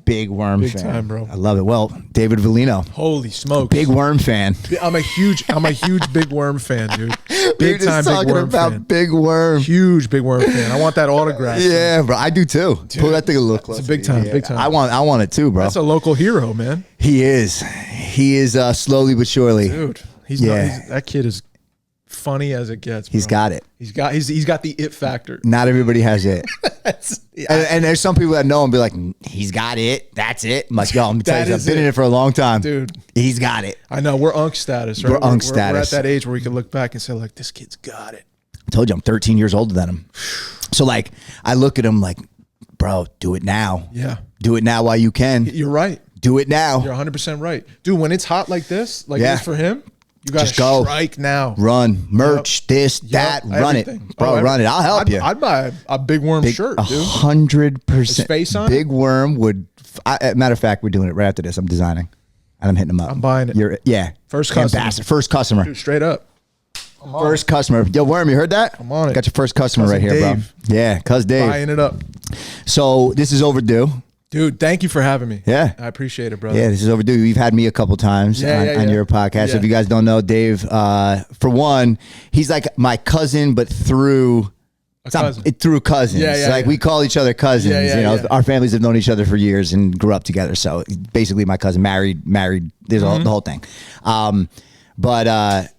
big Worm Big fan. time, bro. I love it. Well, David Volino. Holy smokes. Big Worm fan. I'm a huge Big Worm fan, dude. Big time Big Worm fan. Big Worm. Huge Big Worm fan. I want that autograph. Yeah, bro. I do too. Dude, pull that thing a little closer. It's a big time, yeah. big time. I want it too, bro. That's a local hero, man. He is slowly but surely. Dude, that kid is funny as it gets, bro. He's got it. He's got the it factor. Not everybody has it. Yeah. And there's some people that know him be like, he's got it. That's it. I'm like, yo, I'm telling you, I've been in it for a long time. Dude. He's got it. I know. We're unk status, right? We're unk status. We're at that age where we can look back and say, like, this kid's got it. I told you I'm 13 years older than him. So, like, I look at him like, bro, do it now. Yeah. Do it now while you can. You're right. Do it now. You're 100% right. Dude, when it's hot like this, like this for him, you got to strike now. Run. Merch, this, that, run everything. it. Bro, run it. I'll help you. I'd buy a Big Worm shirt, dude. 100%. Face on Big Worm would, matter of fact, we're doing it right after this. I'm designing. And I'm hitting him up. I'm buying it. Yeah. First customer. Ambassador. First customer. Dude, straight up. First customer. Yo, Worm, you heard that? I'm on it. Got your first customer Cousin right here, Dave. bro. Yeah, cuz Dave. Buying it up. So this is overdue. Dude, thank you for having me. Yeah. I appreciate it, brother. Yeah, this is overdue. You've had me a couple times on your podcast. Yeah. If you guys don't know, Dave, for one, he's like my cousin, but through cousins. Like we call each other cousins. Our families have known each other for years and grew up together. So basically my cousin married, there's the whole thing. But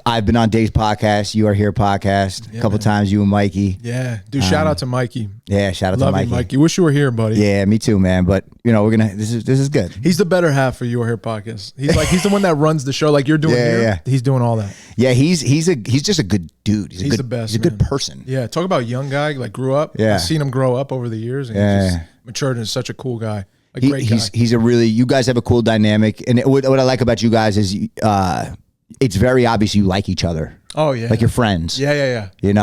I've been on Dave's podcast, You Are Here podcast, a couple times, you and Mikey. Yeah. Dude, shout out to Mikey. Yeah, shout out to Mikey. Mikey. Wish you were here, buddy. Yeah, me too, man. But this is good. He's the better half for You Are Here podcast. He's the one that runs the show like you're doing here. Yeah. He's doing all that. Yeah, he's just a good dude. He's the best. He's a good person. Yeah, talk about a young guy, like grew up. Yeah. I've seen him grow up over the years and he's just matured and is such a cool guy. Great guy. He's a really, you guys have a cool dynamic. And what I like about you guys is it's very obvious you like each other. Oh, yeah. Like you're friends. Yeah. You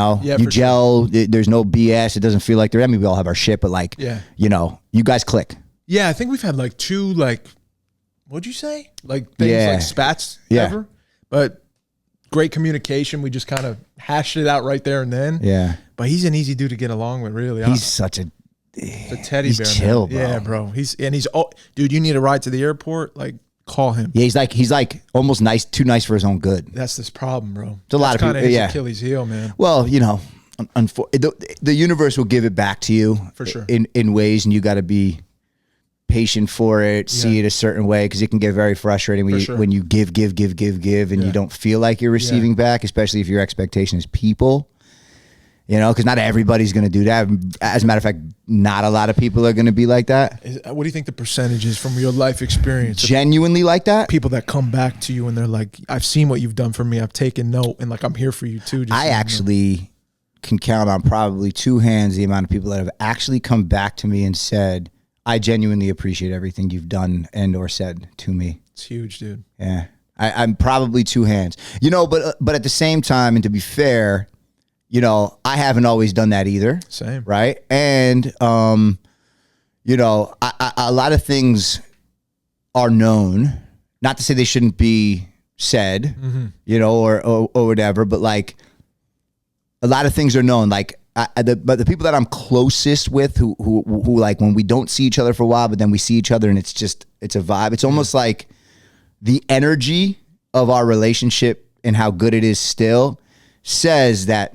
gel. Sure. There's no BS. It doesn't feel like there. I mean, we all have our shit, but you guys click. Yeah, I think we've had like two, what'd you say? Like things like spats ever. But great communication. We just kind of hashed it out right there and then. Yeah. But he's an easy dude to get along with, really. He's such a teddy bear. He's chill, man. bro. Yeah, bro. Dude, you need a ride to the airport? Like, call him. Yeah, he's like almost too nice for his own good. That's this problem, bro. It's a lot of people. His Achilles heel, man. Well, the universe will give it back to you for sure in ways, and you got to be patient for it. See it a certain way because it can get very frustrating when you give, and you don't feel like you're receiving back, especially if your expectation is people. Because not everybody's going to do that. As a matter of fact, not a lot of people are going to be like that. What do you think the percentage is from your life experience? Genuinely like that? People that come back to you and they're like, I've seen what you've done for me. I've taken note and I'm here for you too. I actually can count on probably two hands the amount of people that have actually come back to me and said, I genuinely appreciate everything you've done and or said to me. It's huge, dude. Yeah. I'm probably two hands. But at the same time, and to be fair, I haven't always done that either. Same. Right. And, a lot of things are known, not to say they shouldn't be said, or whatever, but like a lot of things are known. Like but the people that I'm closest with who like when we don't see each other for a while, but then we see each other and it's a vibe. It's almost like the energy of our relationship and how good it is still says that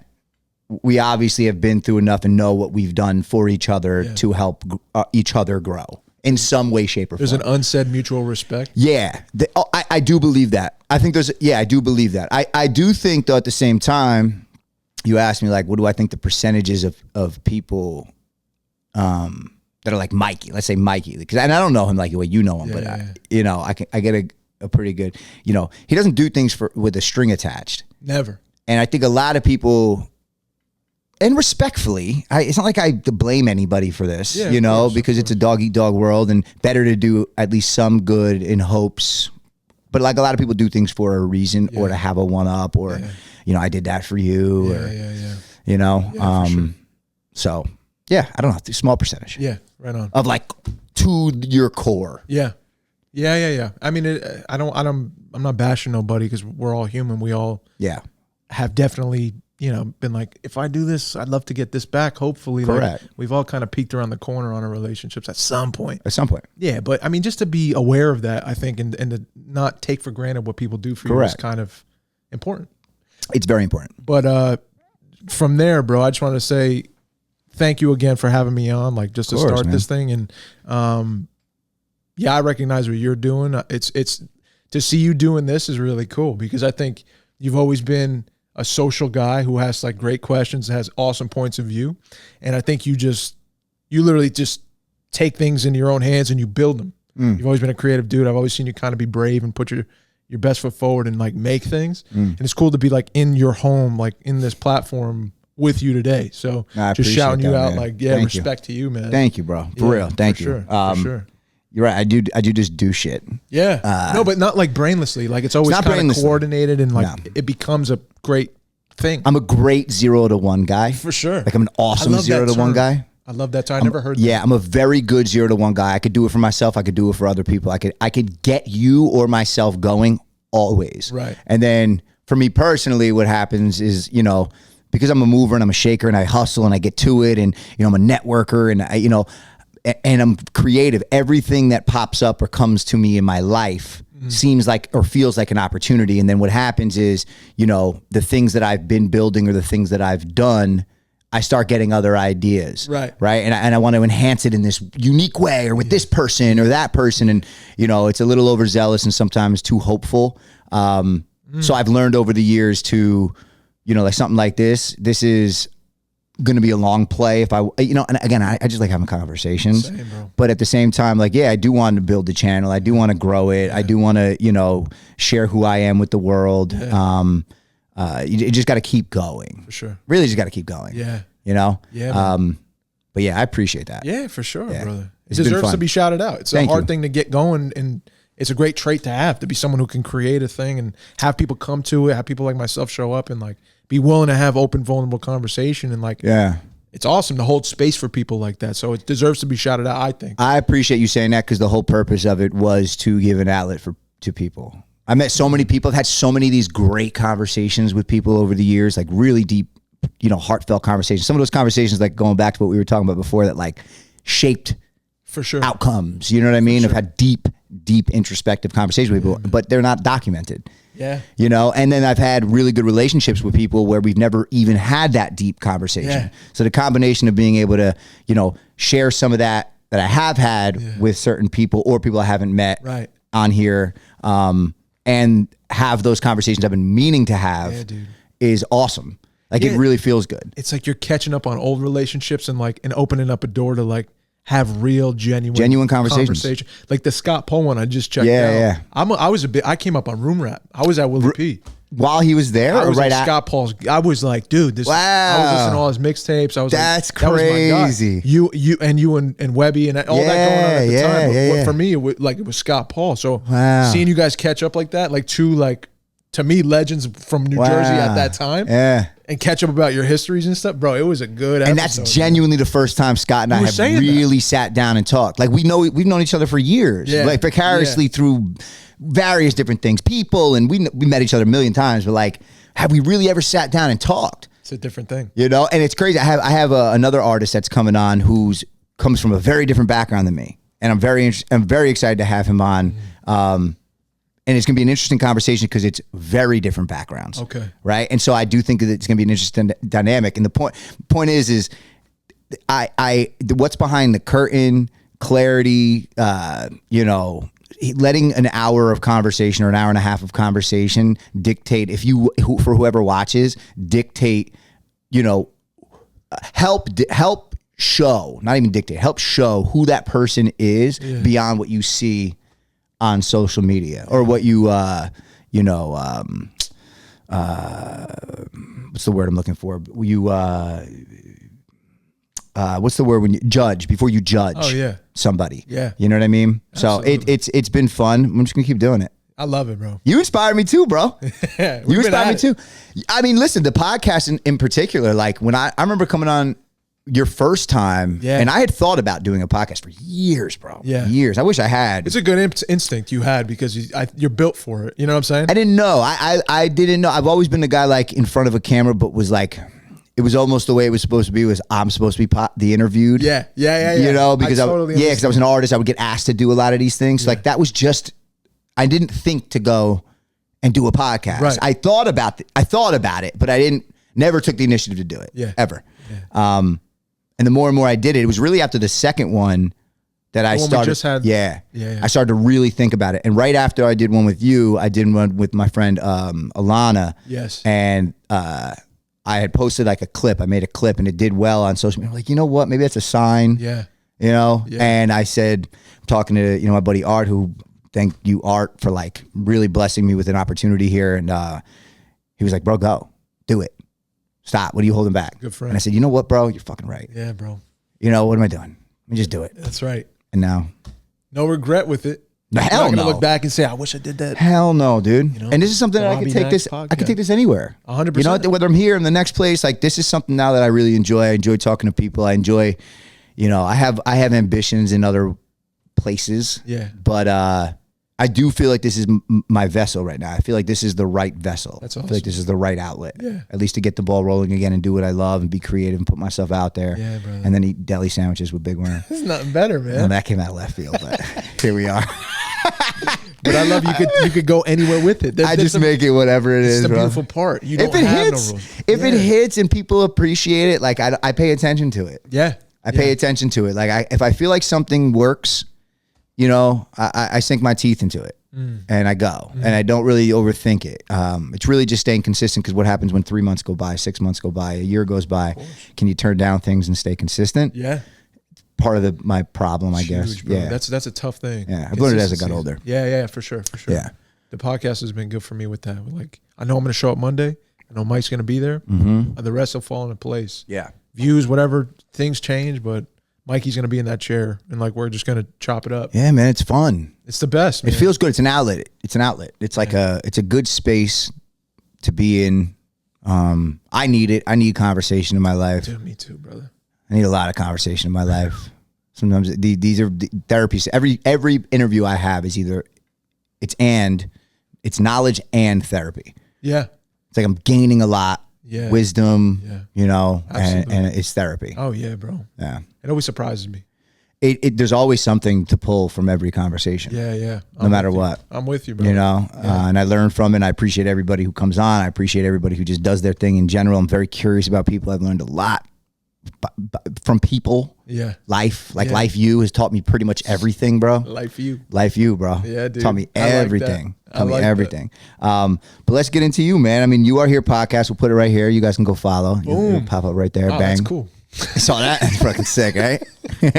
we obviously have been through enough and know what we've done for each other to help each other grow in some way, shape, or form. There's an unsaid mutual respect. Yeah. I do believe that. I think I do believe that. I do think though at the same time, you asked me like, what do I think the percentages of people that are like Mikey, let's say Mikey, and I don't know him like the way you know him, but I get a pretty good, he doesn't do things with a string attached. Never. And I think a lot of people, and respectfully, it's not like I blame anybody for this, because it's a dog-eat-dog world and better to do at least some good in hopes. But like a lot of people do things for a reason or to have a one-up or, I did that for you. Sure. So, I don't know, small percentage. Yeah, right on. Of like to your core. Yeah. I mean, I'm not bashing nobody because we're all human. We all have definitely been like, if I do this, I'd love to get this back. Hopefully, correct. Like, we've all kind of peeked around the corner on our relationships at some point. Yeah, but I mean, just to be aware of that, I think, and to not take for granted what people do for you is kind of important. It's very important. But from there, bro, I just want to say thank you again for having me on, like, just to start this thing. And I recognize what you're doing. It's to see you doing this is really cool, because I think you've always been a social guy who has like great questions, has awesome points of view. And I think you literally just take things into your own hands and you build them. You've always been a creative dude. I've always seen you kind of be brave and put your best foot forward and like make things. And it's cool to be like in your home, like in this platform with you today. So just shouting you out, man. Like, respect to you, man. Thank you, bro. For real. Thank you. Sure. For sure. You're right. I do just do shit. Yeah. No, but not like brainlessly. Like, it's always kind of coordinated and like it becomes a great thing. I'm a great 0 to 1 guy. For sure. Like, I'm an awesome 0 to 1 guy. I love that term. I never heard that. Yeah, I'm a very good 0 to 1 guy. I could do it for myself. I could do it for other people. I could get you or myself going always. Right. And then for me personally, what happens is, because I'm a mover and I'm a shaker and I hustle and I get to it, and I'm a networker and and I'm creative. Everything that pops up or comes to me in my life seems like or feels like an opportunity. And then what happens is, the things that I've been building or the things that I've done, I start getting other ideas. Right. And I want to enhance it in this unique way or with this person or that person. And, it's a little overzealous and sometimes too hopeful. So I've learned over the years to, like something like this is going to be a long play if I, and again, I just like having conversations. Same, bro. But at the same time, like, I do want to build the channel. I do want to grow it. I do want to, share who I am with the world. You just got to keep going. For sure. Really just got to keep going. Yeah. Yeah. But I appreciate that. Yeah, for sure, brother. It deserves to be shouted out. It's a hard thing to get going, and it's a great trait to have, to be someone who can create a thing and have people come to it, have people like myself show up and like be willing to have open, vulnerable conversation. And like, it's awesome to hold space for people like that. So it deserves to be shouted out, I think. I appreciate you saying that, because the whole purpose of it was to give an outlet to people. I met so many people. I've had so many of these great conversations with people over the years, like really deep, heartfelt conversations. Some of those conversations, like going back to what we were talking about before, that like shaped for sure outcomes. You know what I mean? I've had deep introspective conversations with people, but they're not documented. Yeah. And then I've had really good relationships with people where we've never even had that deep conversation. Yeah. So the combination of being able to, share some of that I have had with certain people or people I haven't met on here, and have those conversations I've been meaning to have is awesome. Like, it really feels good. It's like you're catching up on old relationships and opening up a door to like have real, genuine conversation. Like the Scott Poe one I just checked out. I came up on Room Rap. I was at Willie P. While he was there, I was right at Scott Paul's. I was like, dude, this. Wow. I was listening to all his mixtapes. I was that's crazy. That was my guy. You and Webby and all that going on at the time. But for me, it was Scott Paul. So seeing you guys catch up like that, like two to me legends from New Jersey at that time. Yeah. And catch up about your histories and stuff, bro. It was a good episode. And that's genuinely the first time Scott and I have really sat down and talked. Like, we've known each other for years, like vicariously through various different things, people, and we met each other a million times. But like, have we really ever sat down and talked? It's a different thing, And it's crazy. I have another artist that's coming on comes from a very different background than me, and I'm very excited to have him on. And it's going to be an interesting conversation because it's very different backgrounds. Okay. Right. And so I do think that it's going to be an interesting dynamic. And the point is what's behind the curtain, clarity, letting an hour of conversation or an hour and a half of conversation dictate, for whoever watches, dictate, help show, not even dictate, help show who that person is beyond what you see on social media or what you, what's the word I'm looking for? What's the word when you judge before you judge somebody? Yeah. You know what I mean? Absolutely. So it's been fun. I'm just gonna keep doing it. I love it, bro. You inspired me too, bro. You inspired me too. I mean, listen, the podcast in particular, like when I remember coming on your first time, and I had thought about doing a podcast for years, bro. Yeah. Years. I wish I had. It's a good instinct you had because you're built for it. You know what I'm saying? I didn't know. I didn't know. I've always been the guy like in front of a camera, but was like, it was almost the way it was supposed to be. Was I'm supposed to be the interviewed? Yeah. You know, because because I was an artist, I would get asked to do a lot of these things. So like that was just, I didn't think to go and do a podcast. Right. I thought about it, but I never took the initiative to do it. Yeah. Ever. Yeah. And the more and more I did it, it was really after the second one that I started. We just had, I started to really think about it. And right after I did one with you, I did one with my friend Alana. Yes. And I had posted like a clip. I made a clip and it did well on social media. I'm like, you know what? Maybe that's a sign. Yeah. You know? Yeah. And I said, I'm talking to, my buddy Art, who thank you, Art, for like really blessing me with an opportunity here. And he was like, bro, go. Do it. Stop. What are you holding back? Good friend. And I said, you know what, bro? You're fucking right. Yeah, bro. What am I doing? Let me just do it. That's right. And now. No regret with it. Hell I'm not gonna no. look back and say, I wish I did that. Hell no, dude. And this is something that I Robbie could take Maxx this. podcast. I could take this anywhere. 100%. Whether I'm here in the next place, like this is something now that I really enjoy. I enjoy talking to people. I enjoy, I have ambitions in other places. Yeah. But I do feel like this is my vessel right now. I feel like this is the right vessel. That's awesome. I feel like this is the right outlet. Yeah. At least to get the ball rolling again and do what I love and be creative and put myself out there. Yeah, brother. And then eat deli sandwiches with Big Worm. There's nothing better, man. And that came out of left field, but here we are. But I love you could go anywhere with it. I just make it whatever it is, It's the bro. beautiful part. You don't If it have hits, no rules. if it hits and people appreciate it, like I pay attention to it. Yeah. I pay attention to it. Like if I feel like something works, I sink my teeth into it. And I go, and I don't really overthink it. It's really just staying consistent, because what happens when 3 months go by, 6 months go by, a year goes by? Can you turn down things and stay consistent? Yeah. Part of my problem, I guess. Huge, bro. Yeah, that's a tough thing. Yeah, I've learned it as I got older. Yeah, for sure. Yeah, the podcast has been good for me with that. Like, I know I'm going to show up Monday. I know Mike's going to be there. The rest will fall into place. Yeah, views, whatever, things change, but Mikey's going to be in that chair, and like we're just going to chop it up. Yeah, man, it's fun. It's the best, man. It feels good. It's an outlet. It's like it's a good space to be in. I need it. I need conversation in my life. Dude, me too, brother. I need a lot of conversation in my life. Sometimes these are therapies. Every interview I have is either it's knowledge and therapy. Yeah. It's like I'm gaining a lot. Yeah. Wisdom, Absolutely. and it's therapy. Oh yeah, bro. Yeah. It always surprises me. There's always something to pull from every conversation. Yeah. No matter what. I'm with you, bro. And I learn from it. And I appreciate everybody who comes on. I appreciate everybody who just does their thing in general. I'm very curious about people. I've learned a lot from people. Yeah. Life you has taught me pretty much everything, bro. Life you, bro. Yeah, dude. Taught me everything. Taught me everything. That. But let's get into you, man. I mean, You Are Here podcast. We'll put it right here. You guys can go follow. It'll pop up right there. Oh, Bang. that's cool. I saw that. That's fucking sick, right?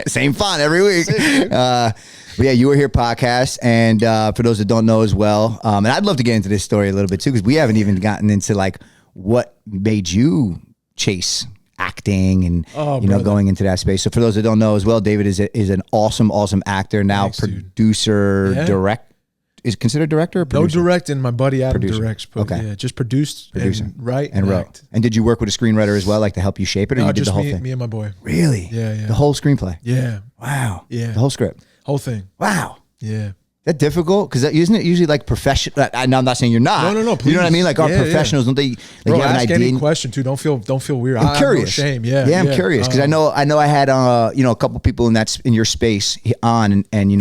Same font every week. But yeah, You Are Here podcast. And for those that don't know as well, and I'd love to get into this story a little bit too, because we haven't even gotten into like what made you chase acting and going into that space. So for those that don't know as well, David is an awesome actor now. Thanks, producer, direct. Is considered director or producer? No directing. My buddy Adam Producer. directs. But Okay. yeah, just produced and write and wrote. act. And did you work with a screenwriter as well, like to help you shape it, or No, you did just the whole me, thing? me and my boy. Really? Yeah. The whole screenplay? Yeah. Wow. Yeah. The whole script? Whole thing. Wow. Yeah. That difficult? Because isn't it usually like professional? I'm not saying you're not. No. Please. You know what I mean? Like our professionals, don't they? Like Bro, you have ask an idea. any question too. Don't feel weird. I'm curious. No shame. Yeah. I'm curious because I know I had a couple people in your space on, and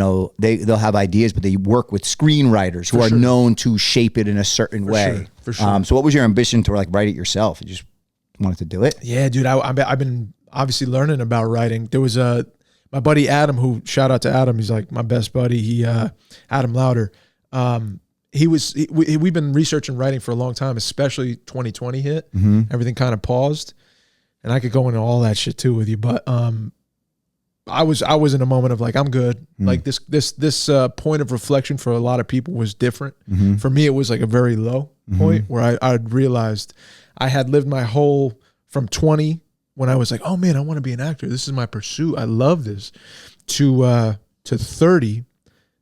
they'll have ideas, but they work with screenwriters who are known to shape it in a certain way. For sure. So what was your ambition to like write it yourself? You just wanted to do it? Yeah, dude. I've been obviously learning about writing. There was my buddy Adam, who shout out to Adam. He's like my best buddy. He Adam Louder. We've been researching writing for a long time, especially 2020 hit. Everything kind of paused, and I could go into all that shit too with you. But I was in a moment of like, I'm good. Like this point of reflection for a lot of people was different. For me, it was like a very low point where I realized I had lived my whole from 20 when I was like, oh man, I want to be an actor. This is my pursuit. I love this. To 30,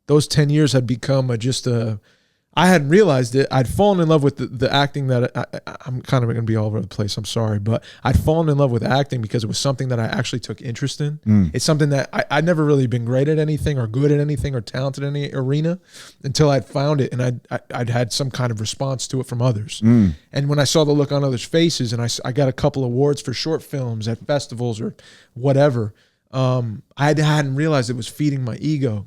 those 10 years had become just a I hadn't realized it. I'd fallen in love with the acting that I'm kind of going to be all over the place. I'm sorry, but I'd fallen in love with acting because it was something that I actually took interest in. It's something that I'd never really been great at anything or good at anything or talented in any arena until I'd found it, and I'd had some kind of response to it from others. And when I saw the look on others' faces, and I got a couple awards for short films at festivals or whatever, I hadn't realized it was feeding my ego.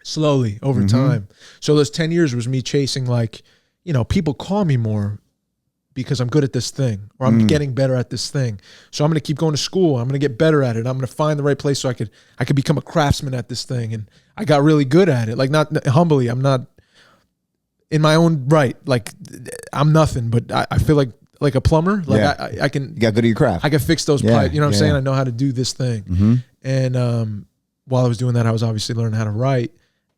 Slowly over time. So those 10 years was me chasing, like, you know, people call me more because I'm good at this thing, or I'm getting better at this thing. So I'm going to keep going to school. I'm going to get better at it. I'm going to find the right place so I could become a craftsman at this thing. And I got really good at it. Like, not humbly, I'm not in my own right. Like, I'm nothing, but I feel like a plumber. Like I can, you got good at your craft. I can fix those pipes. You know what I'm saying? I know how to do this thing. And while I was doing that, I was obviously learning how to write.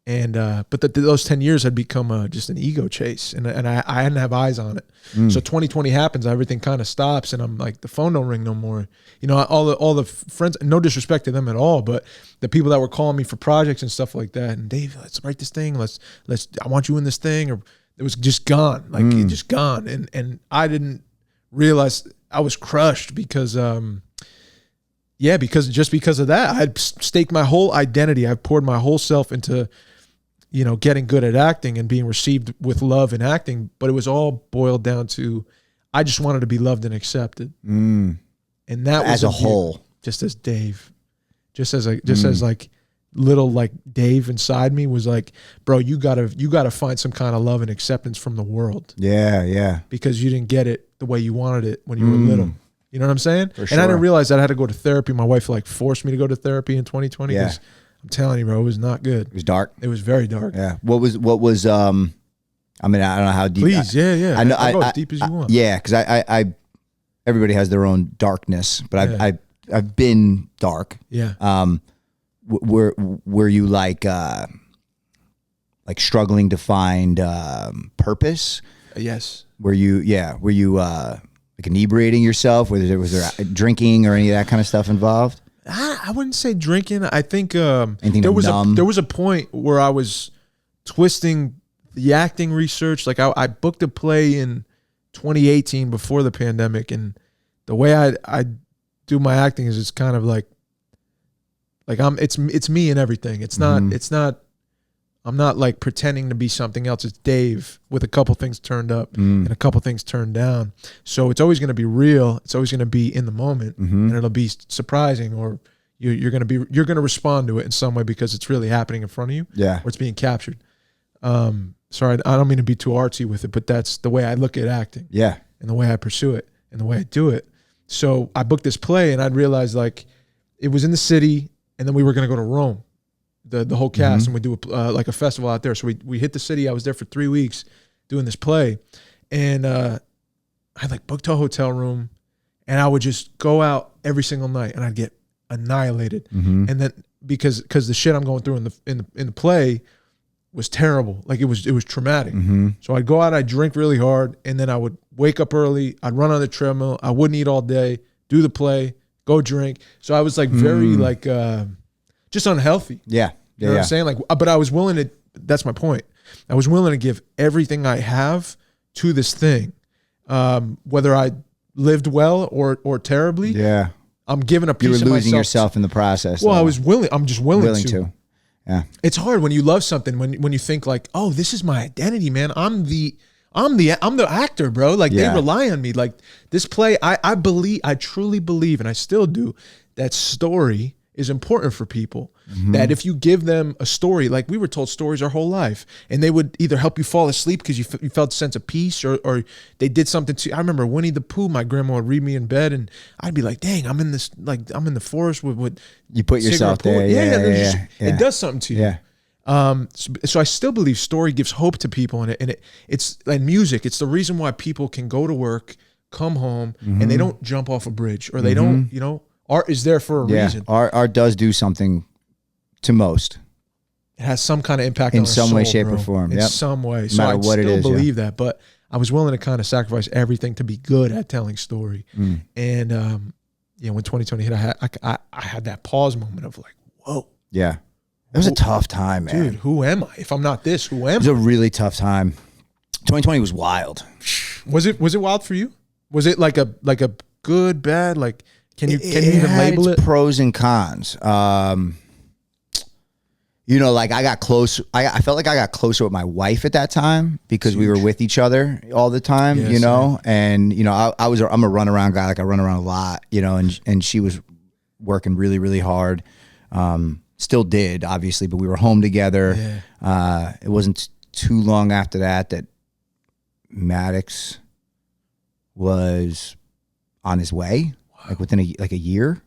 And but those 10 years had become just an ego chase, and I hadn't have eyes on it. So 2020 happens, everything kind of stops, and I'm like, the phone don't ring no more. You know, all the friends, no disrespect to them at all, but the people that were calling me for projects and stuff like that, and Dave, let's write this thing, I want you in this thing, or it was just gone, like it just gone, and I didn't realize I was crushed because because of that, I'd staked my whole identity, I poured my whole self into, you know, getting good at acting and being received with love in acting, but it was all boiled down to, I just wanted to be loved and accepted. And that was as a whole, just as Dave, as like little like Dave inside me was like, bro, you gotta find some kind of love and acceptance from the world. Yeah. Because you didn't get it the way you wanted it when you were little. You know what I'm saying? For sure. And I didn't realize that I had to go to therapy. My wife like forced me to go to therapy in 2020. Yeah. I'm telling you, bro, it was not good. It was dark. It was very dark. Yeah. What was I mean, I don't know how deep. Please, yeah. I know I'll go as deep as you want. Yeah, because I everybody has their own darkness, but I've been dark. Yeah. Were you like struggling to find purpose? Yes. Were you like inebriating yourself? Was there drinking or any of that kind of stuff involved? I wouldn't say drinking. I think there was a point where I was twisting the acting research. Like I booked a play in 2018 before the pandemic, and the way I do my acting is it's kind of like it's me and everything. It's not I'm not like pretending to be something else. It's Dave with a couple things turned up and a couple things turned down. So it's always going to be real. It's always going to be in the moment, and it'll be surprising, or you're going to respond to it in some way because it's really happening in front of you. Yeah, or it's being captured. Sorry, I don't mean to be too artsy with it, but that's the way I look at acting. Yeah, and the way I pursue it and the way I do it. So I booked this play, and I'd realized like it was in the city, and then we were going to go to Rome. The whole cast, and we do like a festival out there. So we hit the city. I was there for 3 weeks doing this play, and I like booked a hotel room, and I would just go out every single night, and I'd get annihilated. And then because the shit I'm going through in the play was terrible, like it was traumatic. So I'd go out, I'd drink really hard, and then I would wake up early. I'd run on the treadmill. I wouldn't eat all day. Do the play, go drink. So I was like very like. Just unhealthy. Yeah. You know what I'm saying? Like, but I was willing to, that's my point. I was willing to give everything I have to this thing. Whether I lived well or terribly. Yeah. I'm giving a piece of myself. You were losing yourself in the process. Well, I was willing. I'm just willing to. Yeah. It's hard when you love something, when you think like, oh, this is my identity, man. I'm the actor, bro. Like they rely on me. Like this play, I truly believe, and I still do, that story is important for people. That if you give them a story, like we were told stories our whole life, and they would either help you fall asleep because you felt a sense of peace, or they did something to you. I remember Winnie the Pooh, my grandma would read me in bed, and I'd be like, dang, I'm in the forest with you put yourself there. Yeah. It does something to you. Yeah. So I still believe story gives hope to people, and it's like music. It's the reason why people can go to work, come home, and they don't jump off a bridge, or they don't, art is there for a reason. Art does do something to most. It has some kind of impact in some way, shape, or form. In some way. So I still believe that, but I was willing to kind of sacrifice everything to be good at telling story. And when 2020 hit, I had that pause moment of like, whoa. Yeah. It was a tough time, man. Dude, who am I? If I'm not this, who am I? It was a really tough time. 2020 was wild. Was it wild for you? Was it like a good, bad? Like, can you even label it? Pros and cons. You know, like I got close. I felt like I got closer with my wife at that time because we were with each other all the time. You know, and you know, I'm a runaround guy. Like I run around a lot. You know, and she was working really, really hard. Still did, obviously, but we were home together. Yeah. It wasn't too long after that Maxx was on his way, like within a year.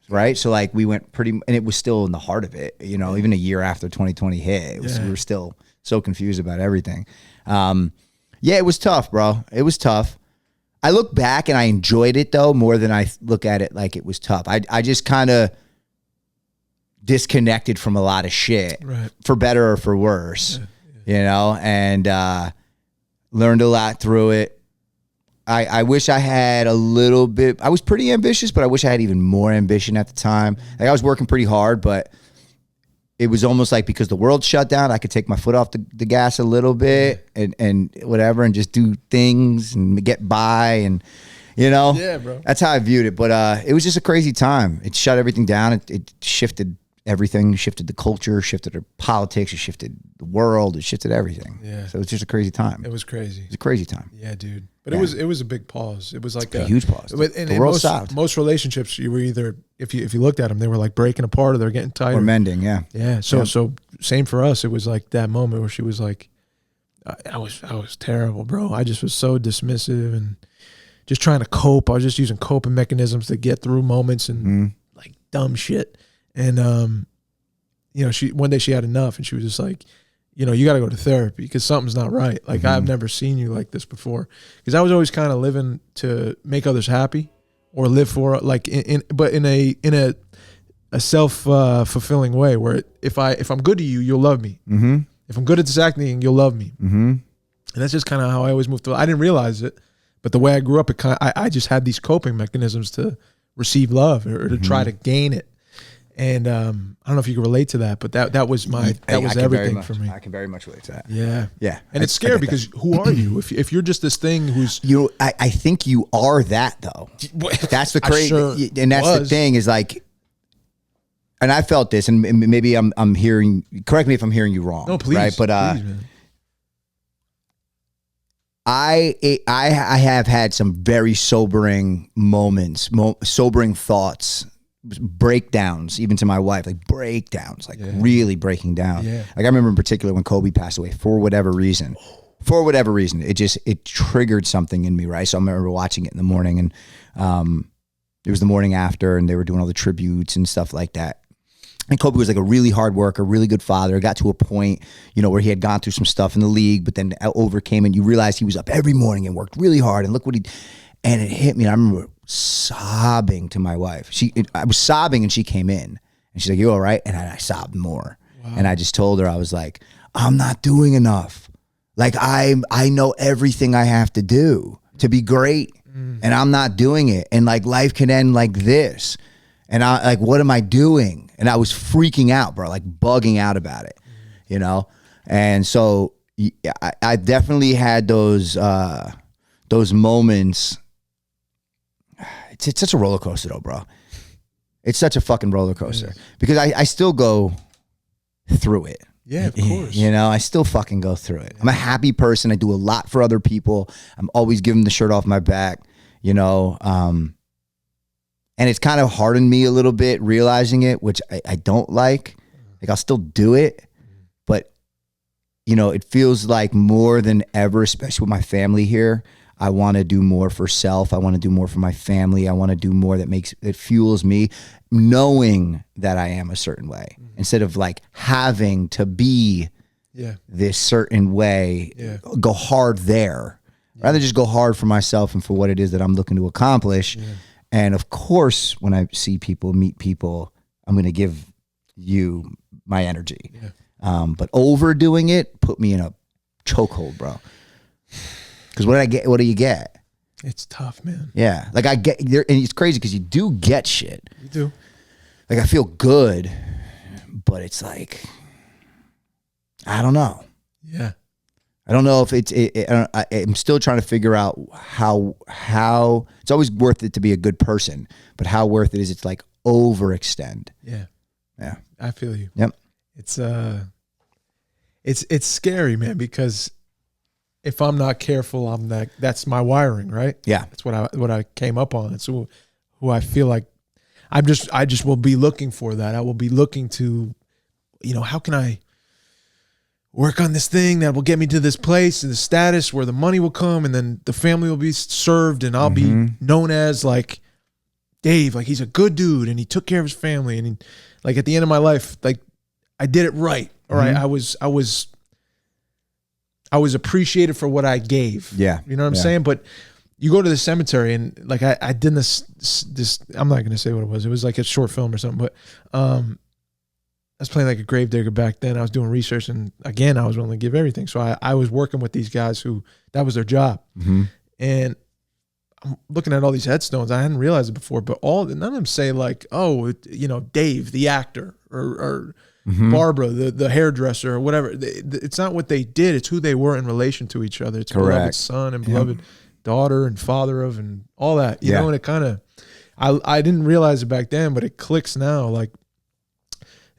Right. So like we went and it was still in the heart of it, you know, even a year after 2020 hit, we were still so confused about everything. It was tough, bro. It was tough. I look back and I enjoyed it though, more than I look at it like it was tough. I just kind of disconnected from a lot of shit, right, for better or for worse, you know, and learned a lot through it. I wish I had a little bit. I was pretty ambitious, but I wish I had even more ambition at the time. Like I was working pretty hard, but it was almost like because the world shut down, I could take my foot off the gas a little bit and whatever, and just do things and get by, and you know, bro. That's how I viewed it. But it was just a crazy time. It shut everything down. It shifted everything, shifted the culture, shifted the politics, it shifted the world, it shifted everything. Yeah. So it was just a crazy time. It was crazy. It was a crazy time. Yeah, dude. But it was a big pause. It was like a huge pause. The world stopped. Most relationships, you were either, if you looked at them, they were like breaking apart or they're getting tighter. Or mending, yeah. Yeah. So same for us. It was like that moment where she was like, I was terrible, bro. I just was so dismissive and just trying to cope. I was just using coping mechanisms to get through moments and like dumb shit. And you know, one day she had enough and she was just like, you know, you got to go to therapy because something's not right. Like I've never seen you like this before. Because I was always kind of living to make others happy or live for, like but in a self fulfilling way where if I'm good to you, you'll love me. Mm-hmm. If I'm good at this acting, you'll love me. Mm-hmm. And that's just kind of how I always moved through. I didn't realize it, but the way I grew up, I just had these coping mechanisms to receive love or to try to gain it. And I don't know if you can relate to that, but that was everything for me. I can very much relate to that. Yeah, yeah. And it's scary because who are you if you're just this thing who's I think you are that though. That's the crazy, and that's the thing is like, and I felt this, and maybe I'm hearing. Correct me if I'm hearing you wrong. No, please. Right, but please, man. I have had some very sobering moments, sobering thoughts. Breakdowns, even to my wife, like breakdowns, like really breaking down. Yeah. Like I remember in particular when Kobe passed away for whatever reason, it triggered something in me, right? So I remember watching it in the morning, and it was the morning after, and they were doing all the tributes and stuff like that. And Kobe was like a really hard worker, really good father. Got to a point, you know, where he had gone through some stuff in the league, but then overcame, and you realize he was up every morning and worked really hard, and look what and it hit me. And I remember sobbing to my wife. I was sobbing, and she came in, and she's like, "You all right?" And I sobbed more. Wow. And I just told her, I was like, "I'm not doing enough. Like I know everything I have to do to be great, and I'm not doing it. And like life can end like this. And I like, what am I doing?" And I was freaking out, bro, like bugging out about it, you know. And so I definitely had those moments. It's such a roller coaster though, bro. It's such a fucking roller coaster because I still go through it. Yeah, of course. You know, I still fucking go through it. I'm a happy person. I do a lot for other people. I'm always giving the shirt off my back, you know. And it's kind of hardened me a little bit realizing it, which I don't like. Like I'll still do it, but you know, it feels like more than ever, especially with my family here, I want to do more for self. I want to do more for my family. I want to do more that fuels me, knowing that I am a certain way instead of like having to be this certain way, go hard there. Rather just go hard for myself and for what it is that I'm looking to accomplish. Yeah. And of course, when I see people, meet people, I'm going to give you my energy. Yeah. But overdoing it put me in a chokehold, bro. Because what do you get? It's tough, man. Yeah. Like I get there, and it's crazy because you do get shit. You do. Like I feel good, but it's like, I don't know. Yeah. I don't know if I'm still trying to figure out how it's always worth it to be a good person, but how worth it is it to like overextend. Yeah. Yeah. I feel you. Yep. It's scary, man, because if I'm not careful, that's my wiring, right? Yeah. That's what I came up on. It's who I feel like I just will be looking for that. I will be looking to, how can I work on this thing that will get me to this place and the status where the money will come and then the family will be served and I'll be known as like Dave, like he's a good dude and he took care of his family and like at the end of my life, like I did it right. All right. I was appreciated for what I gave. Yeah. You know what I'm saying? But you go to the cemetery and like I did this, I'm not going to say what it was. It was like a short film or something, but I was playing like a gravedigger back then. I was doing research and again, I was willing to give everything. So I was working with these guys who that was their job. And I'm looking at all these headstones. I hadn't realized it before, but none of them say like, oh, Dave, the actor or Barbara, the hairdresser or whatever. It's not what they did. It's who they were in relation to each other. It's beloved son and beloved daughter and father of and all that, you know, and it kind of, I didn't realize it back then, but it clicks now. Like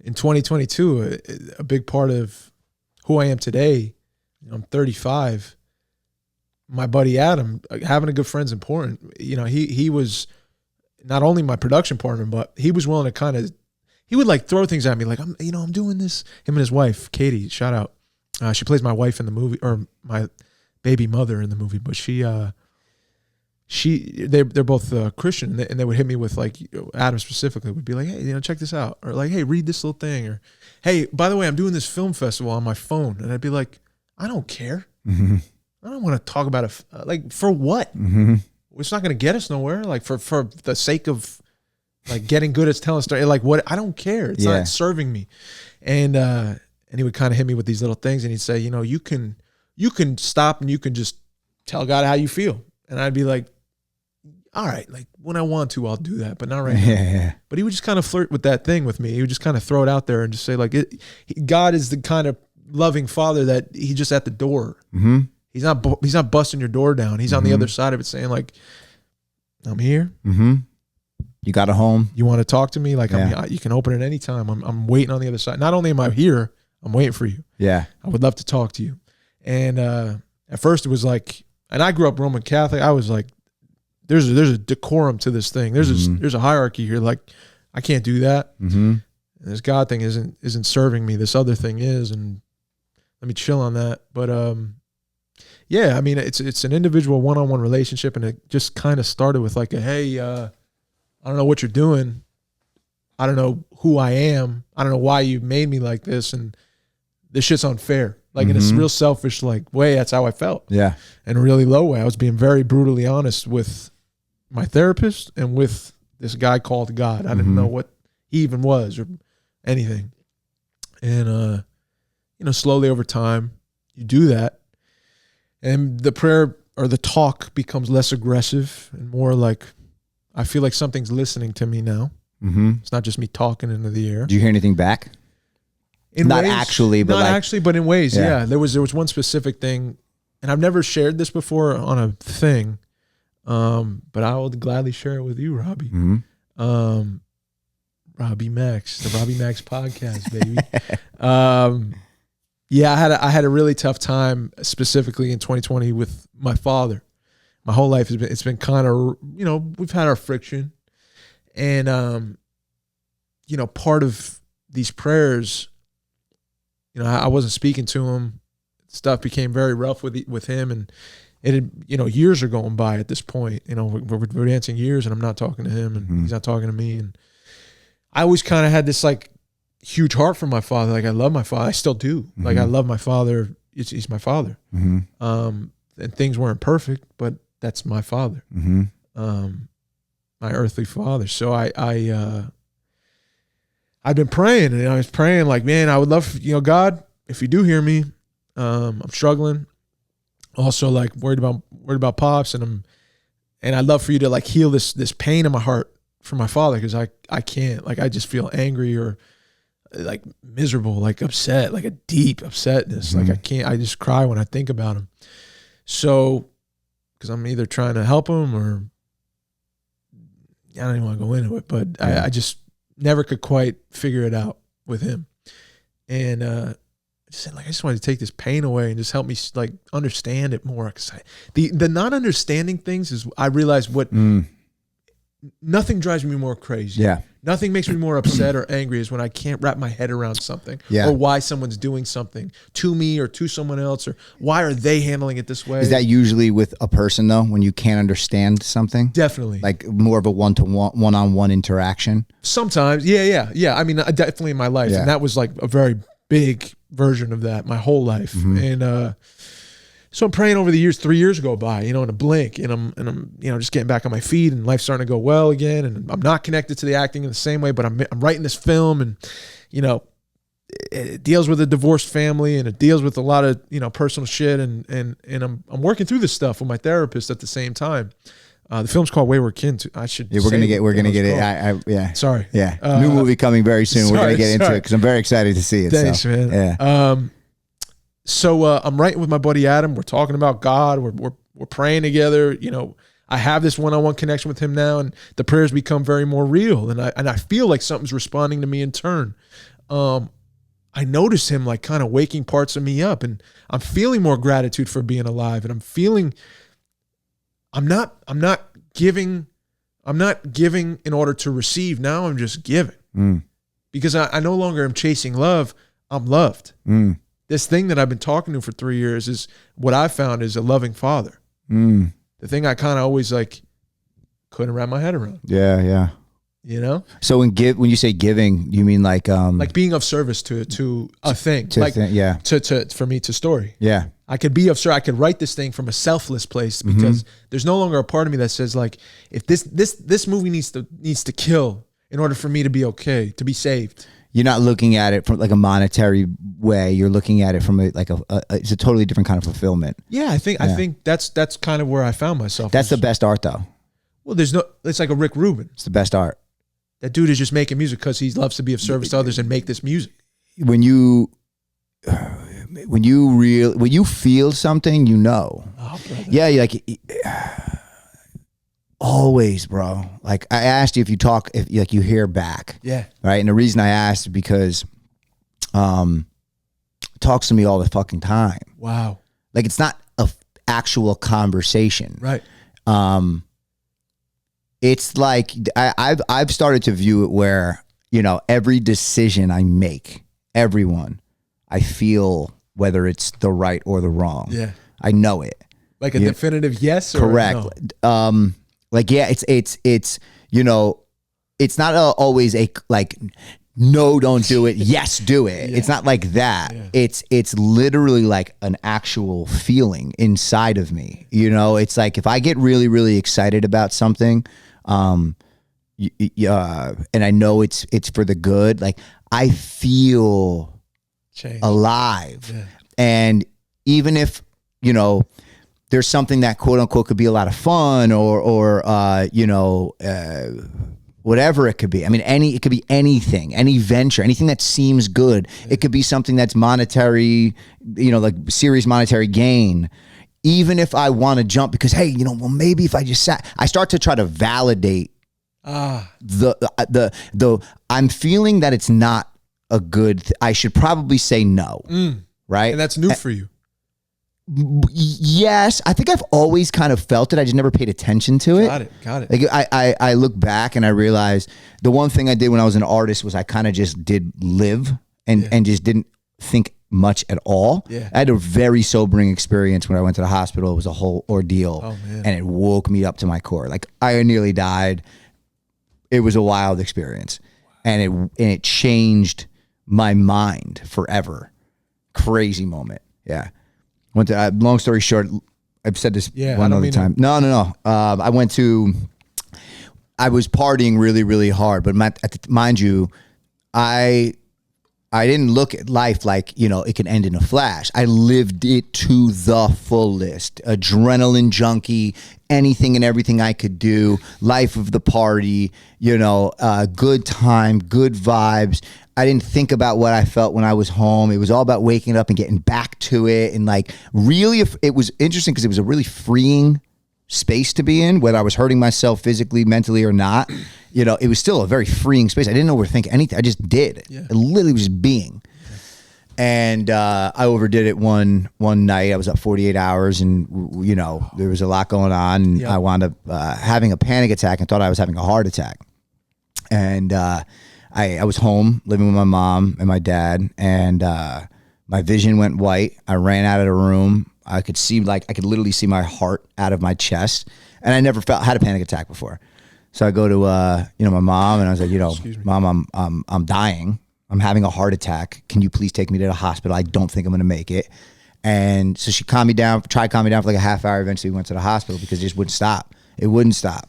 in 2022, a big part of who I am today, I'm 35. My buddy Adam, having a good friend's important. He was not only my production partner, but he was willing to he would like throw things at me like, I'm doing this. Him and his wife, Katie, shout out. She plays my wife in the movie, or my baby mother in the movie, but they're both Christian, and they would hit me with like, Adam specifically would be like, hey, check this out, or like, hey, read this little thing, or hey, by the way, I'm doing this film festival on my phone, and I'd be like, I don't care. I don't want to talk about it. Like, for what? It's not going to get us nowhere. Like for the sake of like getting good at telling a story. Like what? I don't care. It's not serving me. And he would kind of hit me with these little things, and he'd say, you can stop and you can just tell God how you feel. And I'd be like, all right, like when I want to, I'll do that, but not right now. But he would just kind of flirt with that thing with me. He would just kind of throw it out there and just say like, God is the kind of loving father that he's just at the door. He's not busting your door down. He's on the other side of it saying like, I'm here. You got a home. You want to talk to me? Like you can open it anytime. I'm waiting on the other side. Not only am I here, I'm waiting for you. Yeah. I would love to talk to you. And at first it was like, and I grew up Roman Catholic. I was like, there's a decorum to this thing. There's a hierarchy here. Like I can't do that. And this God thing isn't serving me. This other thing is, and let me chill on that. But yeah, I mean, it's an individual one-on-one relationship, and it just kind of started with like hey, I don't know what you're doing. I don't know who I am. I don't know why you made me like this, and this shit's unfair. Like in a real selfish like way, that's how I felt. Yeah. In a really low way. I was being very brutally honest with my therapist and with this guy called God. I didn't know what he even was or anything. And slowly over time, you do that. And the prayer or the talk becomes less aggressive and more like, I feel like something's listening to me now. It's not just me talking into the air. Do you hear anything back? Not actually, but in ways. Yeah. There was one specific thing, and I've never shared this before on a thing, but I will gladly share it with you, Robbie. Robbie Maxx, the Robbie Maxx podcast, baby. Yeah, I had a really tough time, specifically in 2020 with my father. My whole life it's been kind of, we've had our friction, and part of these prayers, I wasn't speaking to him. Stuff became very rough with him, and it had, years are going by at this point. We're dancing years, and I'm not talking to him, and he's not talking to me, and I always kind of had this like huge heart for my father. Like I love my father, I still do. Like I love my father. He's my father. And things weren't perfect, but that's my father, my earthly father. So I've been praying, and I was praying like, man, I would love, God, if you do hear me, I'm struggling. Also, like worried about pops, and I'd love for you to like heal this pain in my heart for my father, because I can't. Like I just feel angry, or like miserable, like upset, like a deep upsetness. Like I just cry when I think about him. So, because I'm either trying to help him or I don't even want to go into it, but I just never could quite figure it out with him. And I just said, like, I just wanted to take this pain away and just help me like understand it more. Cause the not understanding things is, I realize what nothing drives me more crazy. Yeah. Nothing makes me more upset or angry is when I can't wrap my head around something or why someone's doing something to me or to someone else, or why are they handling it this way? Is that usually with a person though, when you can't understand something? Definitely. Like more of a one-on-one interaction? Sometimes. Yeah. I mean, definitely in my life. Yeah. And that was like a very big version of that my whole life. And, so I'm praying over the years. 3 years go by, in a blink, and I'm, just getting back on my feet, and life's starting to go well again. And I'm not connected to the acting in the same way, but I'm writing this film, and it deals with a divorced family, and it deals with a lot of personal shit, and I'm working through this stuff with my therapist at the same time. The film's called Wayward Kin. I should. Yeah, we're gonna get it. Yeah. Sorry. Yeah. New movie coming very soon. We're gonna get into it because I'm very excited to see it. Thanks, man. Yeah. So I'm writing with my buddy Adam. We're talking about God. We're praying together. I have this one-on-one connection with him now, and the prayers become very more real. And I feel like something's responding to me in turn. I notice him like kind of waking parts of me up, and I'm feeling more gratitude for being alive. And I'm feeling I'm not giving in order to receive. Now I'm just giving because I no longer am chasing love. I'm loved. This thing that I've been talking to for 3 years is what I found is a loving father. The thing I kind of always like couldn't wrap my head around. Yeah. So when you say giving, you mean like being of service to a thing, for me to story. Yeah. I could be of service. I could write this thing from a selfless place because there's no longer a part of me that says like, if this movie needs to kill in order for me to be okay, to be saved. You're not looking at it from like a monetary way. You're looking at it from it's a totally different kind of fulfillment. Yeah, I think that's kind of where I found myself. That's the best art though. Well, it's like a Rick Rubin. It's the best art. That dude is just making music because he loves to be of service to others and make this music. When you feel something, Oh, brother. Yeah, always, bro. Like I asked you if you hear back. Yeah. Right. And the reason I asked is because it talks to me all the fucking time. Wow. Like it's not a actual conversation. Right. It's like I've started to view it where, every decision I make, everyone, I feel whether it's the right or the wrong. Yeah. I know it. Like a definitive yes or correct. No? It's not always a like, no, don't do it. Yes, do it. It's not like that. Yeah. It's literally like an actual feeling inside of me. It's like if I get really, really excited about something, and I know it's for the good, like I feel alive. Yeah. And even if, there's something that quote unquote could be a lot of fun or whatever it could be. I mean, it could be anything, any venture, anything that seems good. Yeah. It could be something that's monetary, like serious monetary gain. Even if I want to jump because, hey, maybe if I just I start to try to validate the I'm feeling that it's not a good, I should probably say no. Right. And that's new for you. Yes, I think I've always kind of felt it. I just never paid attention to it. Got it. Like I look back and I realize the one thing I did when I was an artist was I kind of just did live and just didn't think much at all. Yeah. I had a very sobering experience when I went to the hospital. It was a whole ordeal. Oh, man. And it woke me up to my core. Like I nearly died. It was a wild experience. Wow. And it changed my mind forever. Crazy moment. Yeah. Went to, long story short, I've said this one other time. No. I was partying really, really hard, but mind you, I didn't look at life like, it can end in a flash. I lived it to the fullest. Adrenaline junkie, anything and everything I could do, life of the party, good time, good vibes. I didn't think about what I felt when I was home. It was all about waking up and getting back to it. And like really, it was interesting because it was a really freeing space to be in, whether I was hurting myself physically, mentally or not. You know, it was still a very freeing space. I didn't overthink anything. I just did. Yeah. I literally was just being. And I overdid it one night. I was up 48 hours and, you know, there was a lot going on. And I wound up having a panic attack and thought I was having a heart attack. And I was home living with my mom and my dad, and my vision went white. I ran out of the room. I could literally see my heart out of my chest, and I never had a panic attack before. So I go to my mom, and I was like, Mom, I'm dying. I'm having a heart attack. Can you please take me to the hospital? I don't think I'm going to make it. And so she tried to calm me down for like a half hour. Eventually we went to the hospital because it just wouldn't stop. It wouldn't stop.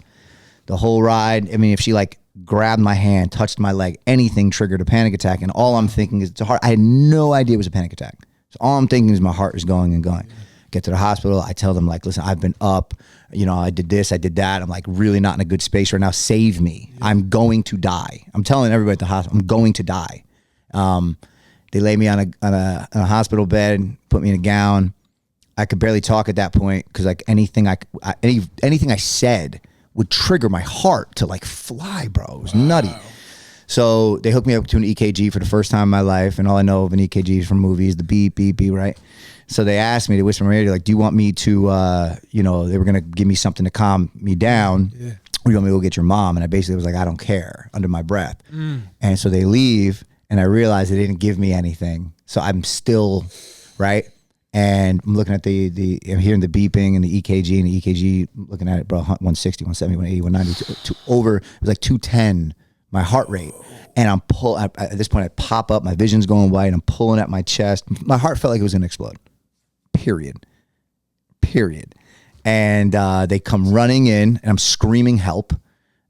The whole ride. I mean, if she like grabbed my hand, touched my leg, anything triggered a panic attack. And all I'm thinking is it's a heart. I had no idea it was a panic attack. So all I'm thinking is my heart is going and going. Get to the hospital. I tell them like, listen, I've been up, you know, I did this, I did that. I'm like really not in a good space right now. Save me. I'm going to die. I'm telling everybody at the hospital, I'm going to die. They lay me on a hospital bed, put me in a gown. I could barely talk at that point because like anything I said would trigger my heart to like fly, bro. It was nutty. So they hooked me up to an EKG for the first time in my life, and all I know of an EKG is from movies, the beep, beep, beep, right? So they asked me, they whispered in my ear, like, do you want me to, they were going to give me something to calm me down. Yeah. Or you want me to go get your mom? And I basically was like, I don't care, under my breath. And so they leave, and I realized they didn't give me anything. So I'm still, right? And I'm looking at I'm hearing the beeping and the EKG, and the EKG, looking at it, bro, 160, 170, 180, 190, over, it was like 210, my heart rate. And I'm at this point I pop up, my vision's going white, I'm pulling at my chest. My heart felt like it was going to explode. Period. And they come running in, and I'm screaming help,